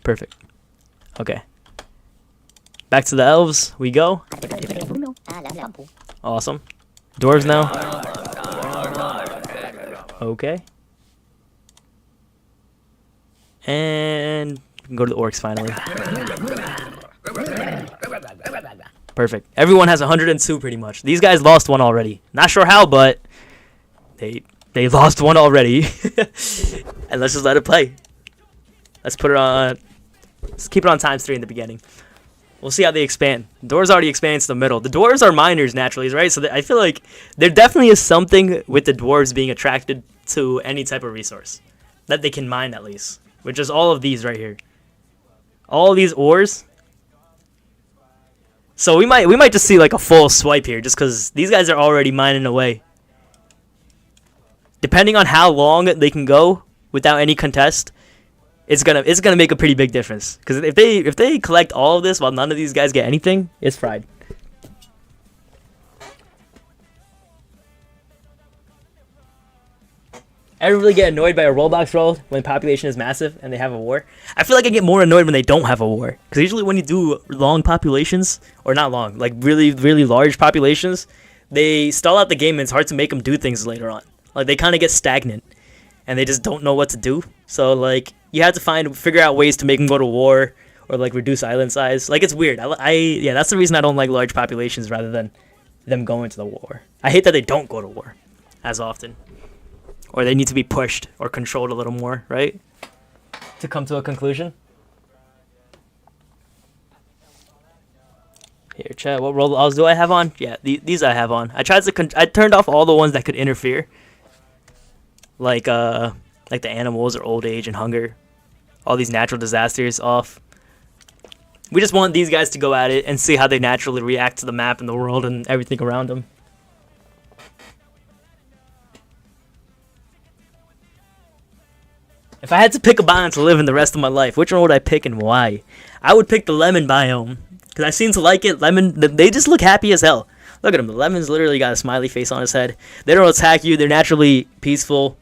[SPEAKER 1] Perfect. Okay. Back to the elves we go. Awesome. Dwarves now. Okay. And we can go to the orcs finally. Perfect. Everyone has 102 pretty much. These guys lost one already. Not sure how, but they lost one already. And let's just let it play. Let's put it on. Let's keep it on ×3 in the beginning. We'll see how they expand. Dwarves already expand to the middle. The dwarves are miners naturally, right? So I feel like there definitely is something with the dwarves being attracted to any type of resource that they can mine at least, which is all of these right here. All these ores. So we might just see like a full swipe here, just because these guys are already mining away. Depending on how long they can go without any contest, it's gonna make a pretty big difference. Because if they collect all of this while none of these guys get anything, it's fried. I really get annoyed by a Worldbox world when population is massive and they have a war. I feel like I get more annoyed when they don't have a war. Because usually when you do long populations, or not long, like really, really large populations, they stall out the game and it's hard to make them do things later on. Like they kind of get stagnant and they just don't know what to do. So like you have to figure out ways to make them go to war or like reduce island size. Like it's weird. Yeah, that's the reason I don't like large populations rather than them going to the war. I hate that they don't go to war as often. Or they need to be pushed or controlled a little more, right? To come to a conclusion. Here, chat. What rollouts do I have on? Yeah, these I have on. I turned off all the ones that could interfere, like the animals or old age and hunger. All these natural disasters off. We just want these guys to go at it and see how they naturally react to the map and the world and everything around them. If I had to pick a biome to live in the rest of my life, which one would I pick and why? I would pick the lemon biome. Because I seem to like it. They just look happy as hell. Look at him. The lemon's literally got a smiley face on his head. They don't attack you. They're naturally peaceful.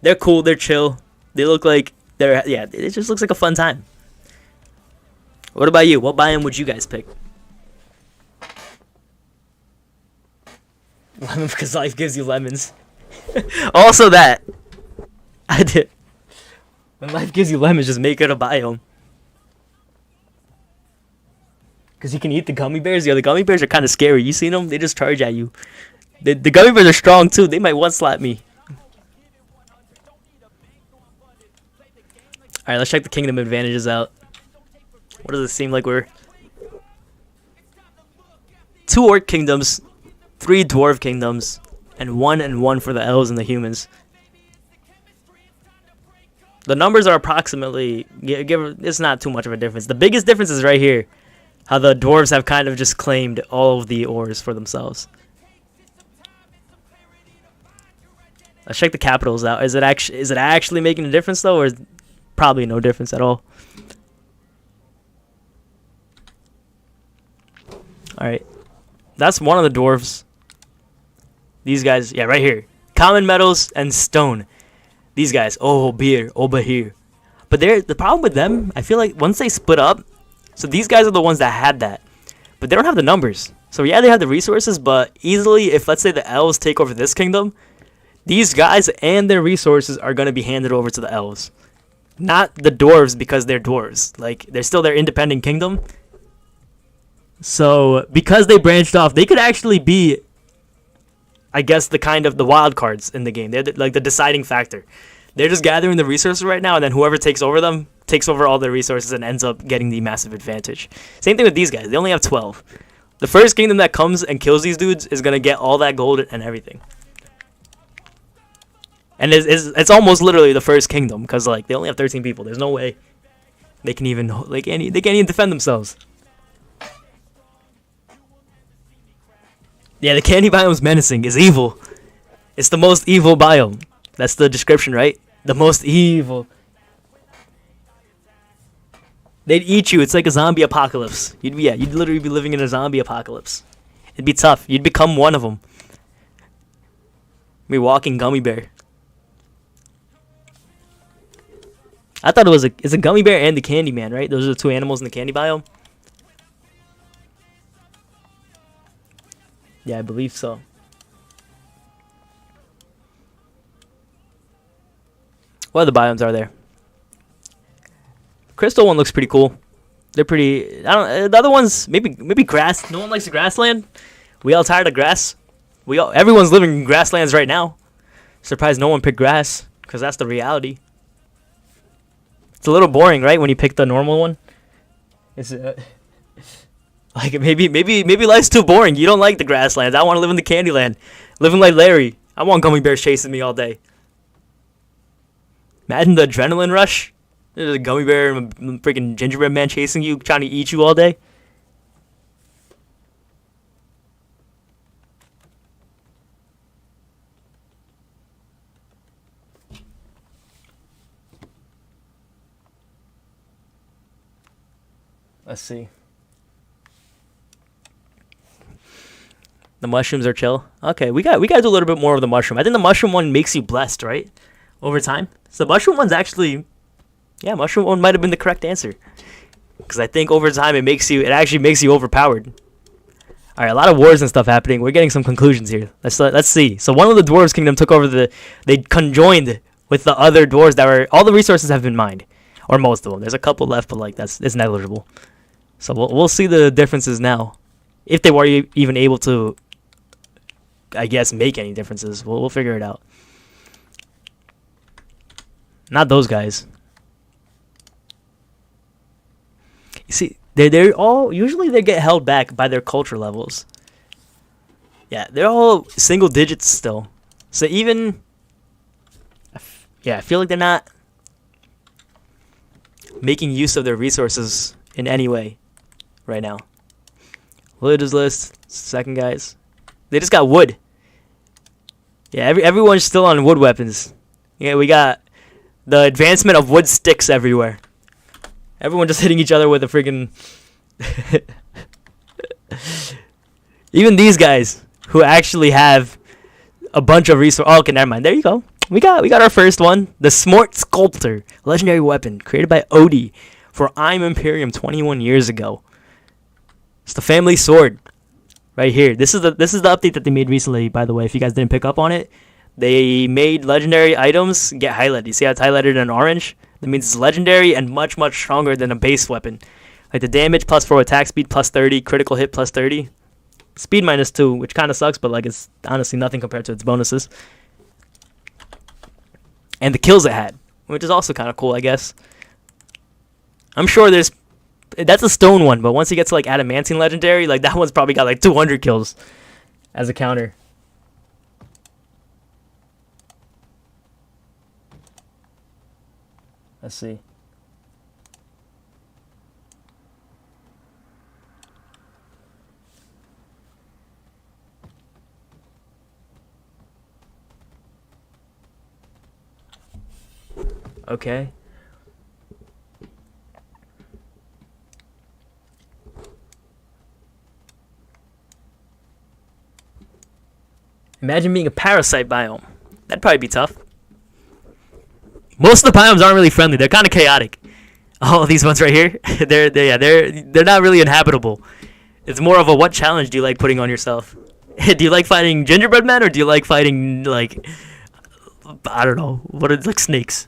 [SPEAKER 1] They're cool. They're chill. They look like yeah, it just looks like a fun time. What about you? What biome would you guys pick? Lemon because life gives you lemons. Also that. I did. When life gives you lemons, just make it a biome. Because you can eat the gummy bears. Yeah, the gummy bears are kind of scary. You seen them? They just charge at you. The gummy bears are strong too. They might one-slap me. Alright, let's check the kingdom advantages out. What does it seem like we're... 2 orc kingdoms, 3 dwarf kingdoms, and 1 for the elves and the humans. The numbers are approximately... it's not too much of a difference. The biggest difference is right here. How the dwarves have kind of just claimed all of the ores for themselves. Let's check the capitals out. Is it actually making a difference though, or is probably no difference at all? Alright. That's one of the dwarves. These guys, yeah, right here. Common metals and stone. These guys, oh, beer, over here. But the problem with them, I feel like once they split up, so these guys are the ones that had that. But they don't have the numbers. So yeah, they have the resources, but easily, if let's say the elves take over this kingdom, these guys and their resources are going to be handed over to the elves. Not the dwarves because they're dwarves. Like, they're still their independent kingdom. So, because they branched off, they could actually be, I guess, the kind of the wild cards in the game. They're like the deciding factor. They're just gathering the resources right now, and then whoever takes over them takes over all their resources and ends up getting the massive advantage. Same thing with these guys. They only have 12. The first kingdom that comes and kills these dudes is going to get all that gold and everything. And it's almost literally the first kingdom, because like they only have 13 people. There's no way they can even they can't even defend themselves. Yeah, the candy biome's menacing. It's evil. It's the most evil biome. That's the description, right? The most evil. They'd eat you. It's like a zombie apocalypse. You'd literally be living in a zombie apocalypse. It'd be tough. You'd become one of them. Be walking gummy bear. I thought it's a gummy bear and the candy man, right? Those are the 2 animals in the candy biome. Yeah, I believe so. What other biomes are there? Crystal one looks pretty cool. They're pretty. I don't. The other ones maybe grass. No one likes the grassland. We all tired of grass. Everyone's living in grasslands right now. Surprised no one picked grass, because that's the reality. It's a little boring, right? When you pick the normal one. It's like maybe life's too boring. You don't like the grasslands. I want to live in the Candyland, living like Larry. I want gummy bears chasing me all day. Imagine the adrenaline rush. There's a gummy bear and a freaking gingerbread man chasing you, trying to eat you all day. Let's see. The mushrooms are chill. Okay, we got to do a little bit more of the mushroom. I think the mushroom one makes you blessed, right? Over time. So the mushroom one's actually, yeah, mushroom one might have been the correct answer. Because I think over time it actually makes you overpowered. All right, a lot of wars and stuff happening. We're getting some conclusions here. Let's see. So one of the dwarves kingdom took over they conjoined with the other dwarves that were, all the resources have been mined, or most of them. There's a couple left, but like it's negligible. So we'll see the differences now, if they were even able to, I guess, make any differences. We'll figure it out. Not those guys. You see, they're all, usually they get held back by their culture levels. Yeah, they're all single digits still. So even, yeah, I feel like they're not making use of their resources in any way right now. Villagers list, second guys. They just got wood. Yeah, everyone's still on wood weapons. Yeah, we got the advancement of wood sticks everywhere. Everyone just hitting each other with a freaking... Even these guys who actually have a bunch of resources. Oh, okay, never mind. There you go. We got our first one. The Smart Sculptor. Legendary weapon created by Odie for I'm Imperium 21 years ago. It's the family sword. Right here. This is the update that they made recently, by the way, if you guys didn't pick up on it. They made legendary items get highlighted. You see how it's highlighted in orange? That means it's legendary and much, much stronger than a base weapon. Like the damage +4, attack speed +30, critical hit +30. Speed -2, which kind of sucks, but like it's honestly nothing compared to its bonuses. And the kills it had, which is also kind of cool, I guess. I'm sure that's a stone one, but once you get to like adamantine legendary, like that one's probably got like 200 kills as a counter. Let's see. Okay. Imagine being a parasite biome. That'd probably be tough. Most of the biomes aren't really friendly. They're kind of chaotic. Oh, these ones right here, they're not really inhabitable. It's more of a what challenge do you like putting on yourself? Do you like fighting gingerbread men, or do you like fighting like, I don't know, what are like snakes,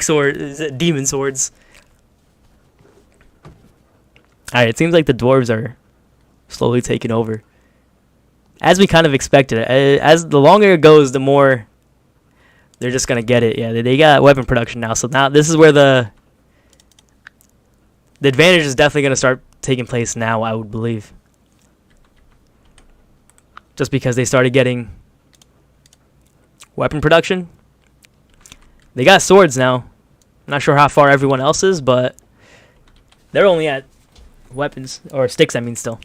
[SPEAKER 1] or is it demon swords? All right, it seems like the dwarves are slowly taking over, as we kind of expected. As the longer it goes, the more they're just gonna get it. Yeah, they got weapon production now, so now this is where the advantage is definitely gonna start taking place now, I would believe. Just because they started getting weapon production. They got swords now. I'm not sure how far everyone else is, but they're only at weapons, or sticks, I mean, still.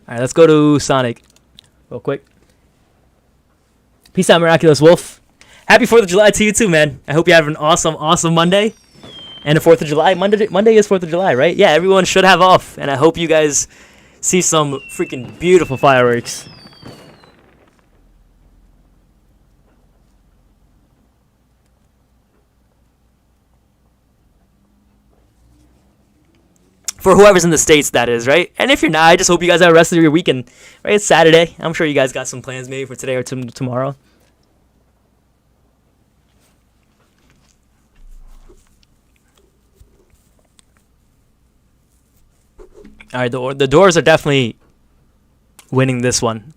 [SPEAKER 1] Alright, let's go to Sonic real quick. Peace out, Miraculous Wolf. Happy 4th of July to you too, man. I hope you have an awesome, awesome Monday. And a 4th of July. Monday is 4th of July, right? Yeah, everyone should have off. And I hope you guys see some freaking beautiful fireworks. For whoever's in the States, that is, right? And if you're not, I just hope you guys have the rest of your weekend. Right? It's Saturday. I'm sure you guys got some plans maybe for today or tomorrow. All right, the Dwarves are definitely winning this one,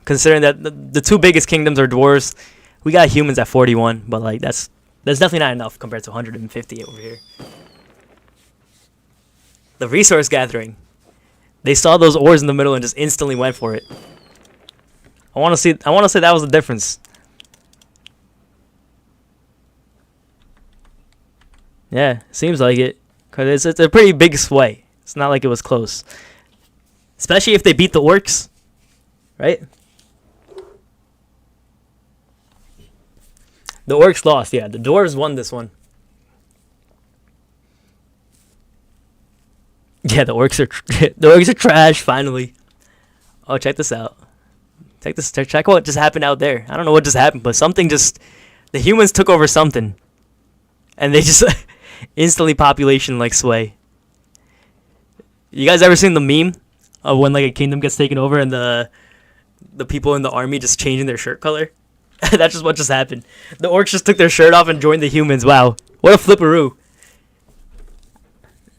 [SPEAKER 1] considering that the two biggest kingdoms are Dwarves. We got humans at 41, but like that's definitely not enough compared to 150 over here. The resource gathering. They saw those ores in the middle and just instantly went for it. I want to say that was the difference. Yeah, seems like it, cause it's a pretty big sway. It's not like it was close. Especially if they beat the Orcs, right? The Orcs lost, yeah. The Dwarves won this one. Yeah, the orcs are the orcs are trash. Finally. Oh, check this out. Check this. Check what just happened out there. I don't know what just happened, but something just. The humans took over something, and they just instantly population like sway. You guys ever seen the meme of when like a kingdom gets taken over and the people in the army just changing their shirt color? That's just what just happened. The orcs just took their shirt off and joined the humans. Wow, what a flipperoo!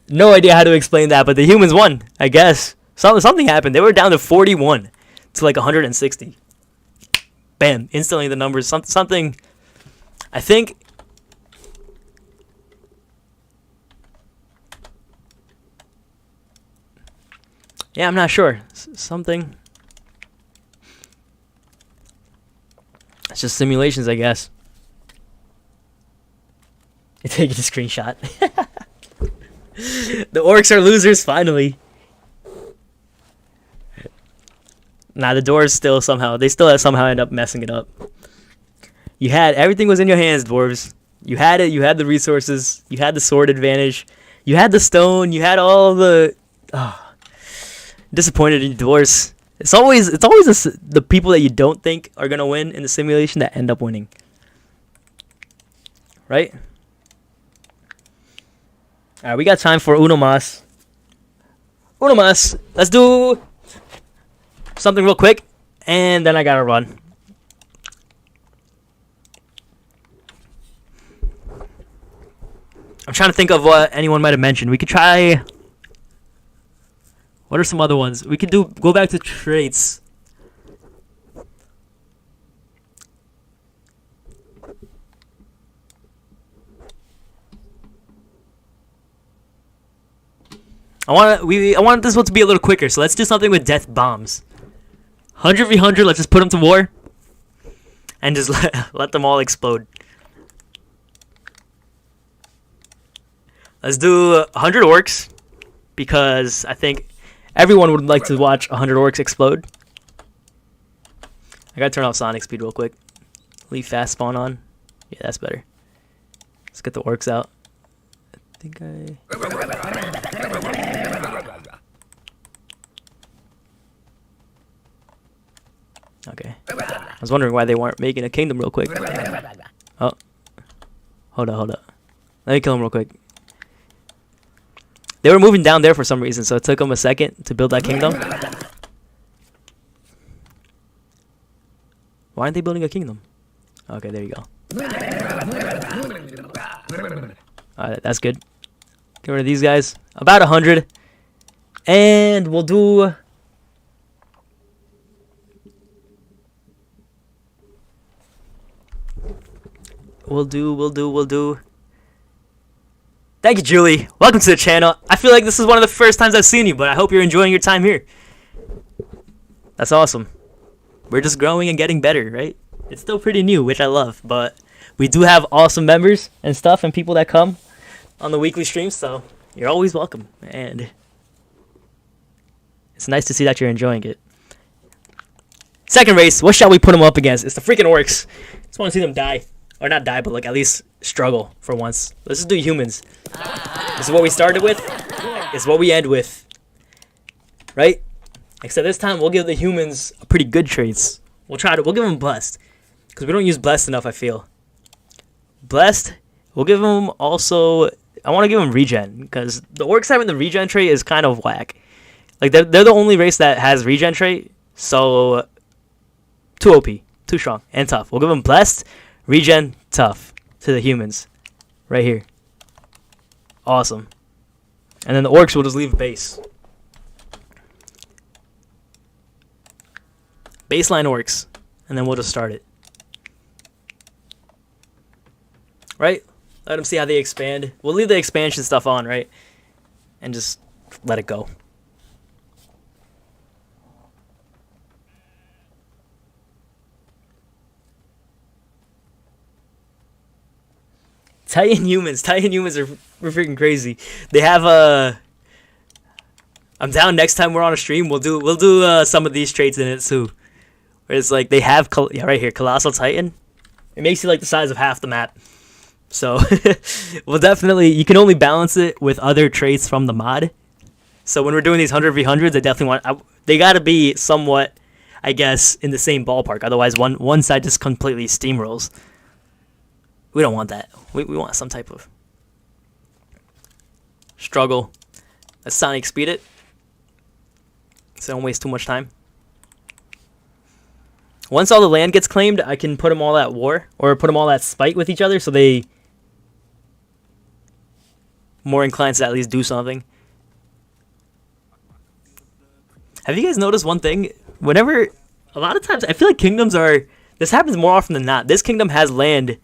[SPEAKER 1] No idea how to explain that, but the humans won. I guess something happened. They were down to 41 to like 160. Bam! Instantly the numbers. Something. I think. Yeah, I'm not sure. Something. It's just simulations, I guess. You're taking a screenshot. The orcs are losers, finally. Nah, the dwarves still somehow end up messing it up. Everything was in your hands, dwarves. You had it, you had the resources, you had the sword advantage, you had the stone, you had all the... disappointed in dwarves. It's always the people that you don't think are gonna win in the simulation that end up winning, right? All right, we got time for uno mas. Uno mas. Let's do something real quick, and then I gotta run. I'm trying to think of what anyone might have mentioned. We could try. What are some other ones? We could go back to traits. I want this one to be a little quicker, so let's do something with death bombs. 100v100, let's just put them to war. And just let them all explode. Let's do 100 orcs, because I think everyone would like to watch 100 orcs explode. I gotta turn off sonic speed real quick. Leave fast spawn on. Yeah, that's better. Let's get the orcs out. I think Okay. I was wondering why they weren't making a kingdom real quick. Oh. Hold up. Let me kill him real quick. They were moving down there for some reason, so it took them a second to build that kingdom. Why aren't they building a kingdom? Okay, there you go. Alright, that's good. Get rid of these guys. About 100. And we'll do... We'll do. Thank you, Julie. Welcome to the channel. I feel like this is one of the first times I've seen you, but I hope you're enjoying your time here. That's awesome. We're just growing and getting better, right? It's still pretty new, which I love, but we do have awesome members and stuff and people that come on the weekly streams, so you're always welcome. And it's nice to see that you're enjoying it. Second race, what shall we put them up against? It's the freaking orcs. Just want to see them die. Or not die, but like at least struggle for once. Let's just do humans. This is what we started with. It's what we end with. Right? Except this time we'll give the humans a pretty good traits. We'll give them blessed. Because we don't use blessed enough, I feel. Blessed. We'll give them also... I want to give them regen. Because the orcs having the regen trait is kind of whack. Like they're the only race that has regen trait. So... too OP. Too strong. And tough. We'll give them blessed... Regen, tough to the humans. Right here. Awesome. And then the orcs will just leave base. Baseline orcs. And then we'll just start it. Right? Let them see how they expand. We'll leave the expansion stuff on, right? And just let it go. Titan humans are freaking crazy. They have I'm down next time we're on a stream. We'll do some of these traits in it too. Where it's like they have right here, Colossal Titan. It makes you like the size of half the map. So we'll definitely, you can only balance it with other traits from the mod. So when we're doing these 100v100s, they definitely they got to be somewhat, I guess, in the same ballpark. Otherwise, one side just completely steamrolls. We don't want that. We want some type of struggle. Let's Sonic speed it, so don't waste too much time. Once all the land gets claimed, I can put them all at war, or put them all at spite with each other, so they more inclined to at least do something. Have you guys noticed one thing? Whenever, a lot of times, I feel like kingdoms are, this happens more often than not. This kingdom has land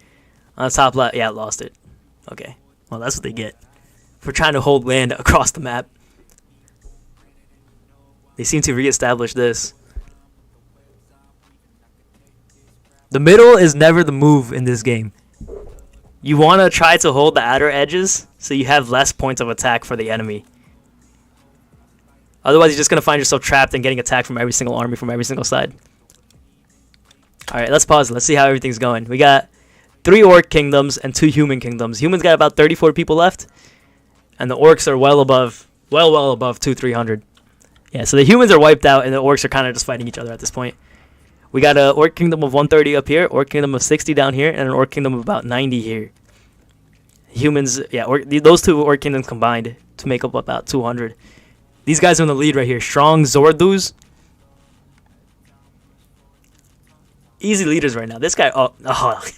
[SPEAKER 1] on the top left. Yeah, I lost it. Okay. Well, that's what they get for trying to hold land across the map. They seem to reestablish this. The middle is never the move in this game. You want to try to hold the outer edges so you have less points of attack for the enemy. Otherwise, you're just going to find yourself trapped and getting attacked from every single army from every single side. Alright, let's pause. Let's see how everything's going. We got 3 orc kingdoms and 2 human kingdoms. Humans got about 34 people left. And the orcs are well above 200-300. Yeah, so the humans are wiped out and the orcs are kind of just fighting each other at this point. We got an orc kingdom of 130 up here, orc kingdom of 60 down here, and an orc kingdom of about 90 here. Humans, yeah, those 2 orc kingdoms combined to make up about 200. These guys are in the lead right here. Strong Zordus. Easy leaders right now. This guy, I was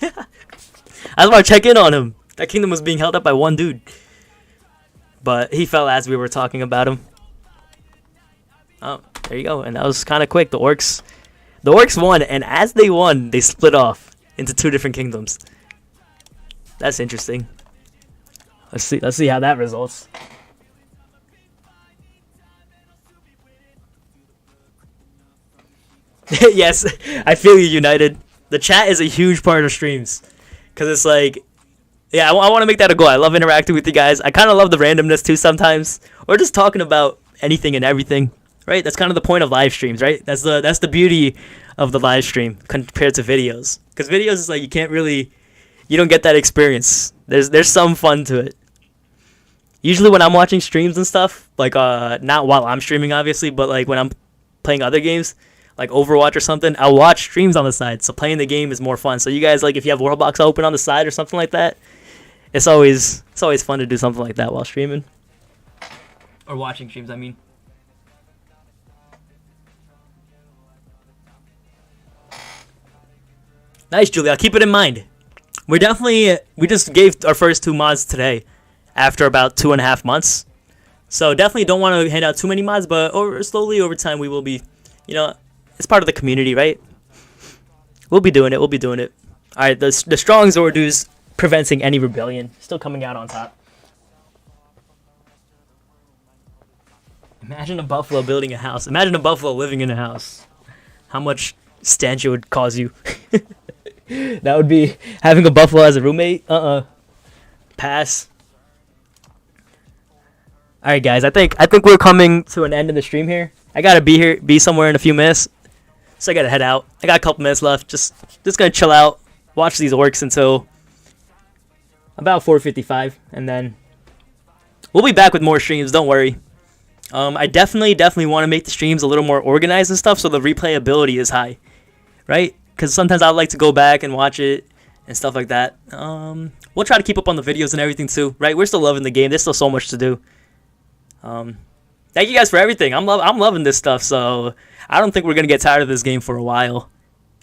[SPEAKER 1] about to check in on him. That kingdom was being held up by one dude. But he fell as we were talking about him. Oh, there you go. And that was kind of quick. The orcs won, and as they won, they split off into 2 different kingdoms. That's interesting. Let's see how that results. Yes, I feel you, United. The chat is a huge part of streams, because it's like, yeah, I want to make that a goal. I love interacting with you guys. I kind of love the randomness too sometimes, or just talking about anything and everything, right? That's kind of the point of live streams, right? That's the beauty of the live stream compared to videos, because videos is like you don't get that experience. There's some fun to it. Usually when I'm watching streams and stuff, like not while I'm streaming obviously, but like when I'm playing other games, like Overwatch or something, I'll watch streams on the side. So playing the game is more fun. So you guys, like, if you have Worldbox open on the side or something like that, it's always fun to do something like that while streaming. Or watching streams, I mean. Nice, Julia. Keep it in mind. We just gave our first 2 mods today after about 2.5 months. So definitely don't want to hand out too many mods, but slowly over time we will be, it's part of the community, right? We'll be doing it. Alright, the strong Zordus preventing any rebellion. Still coming out on top. Imagine a buffalo building a house. Imagine a buffalo living in a house. How much stench it would cause you. That would be having a buffalo as a roommate. Pass. Alright guys, I think we're coming to an end of the stream here. I gotta be somewhere in a few minutes. So I gotta head out. I got a couple minutes left. Just gonna chill out, watch these orcs until about 4:55, and then we'll be back with more streams. Don't worry. I definitely want to make the streams a little more organized and stuff, so the replayability is high, right? Because sometimes I like to go back and watch it and stuff like that. We'll try to keep up on the videos and everything too, right? We're still loving the game. There's still so much to do. Thank you guys for everything. I'm loving this stuff, so I don't think we're gonna get tired of this game for a while.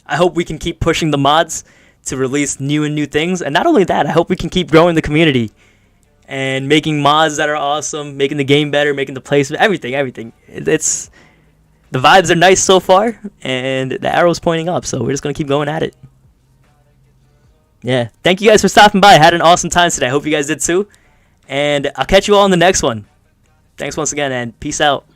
[SPEAKER 1] I hope we can keep pushing the mods to release new things, and not only that, I hope we can keep growing the community and making mods that are awesome, making the game better, making the place, everything. It's the vibes are nice so far, and the arrow's pointing up, so we're just gonna keep going at it. Yeah, thank you guys for stopping by. I had an awesome time today. I hope you guys did too, and I'll catch you all in the next one. Thanks once again, and peace out.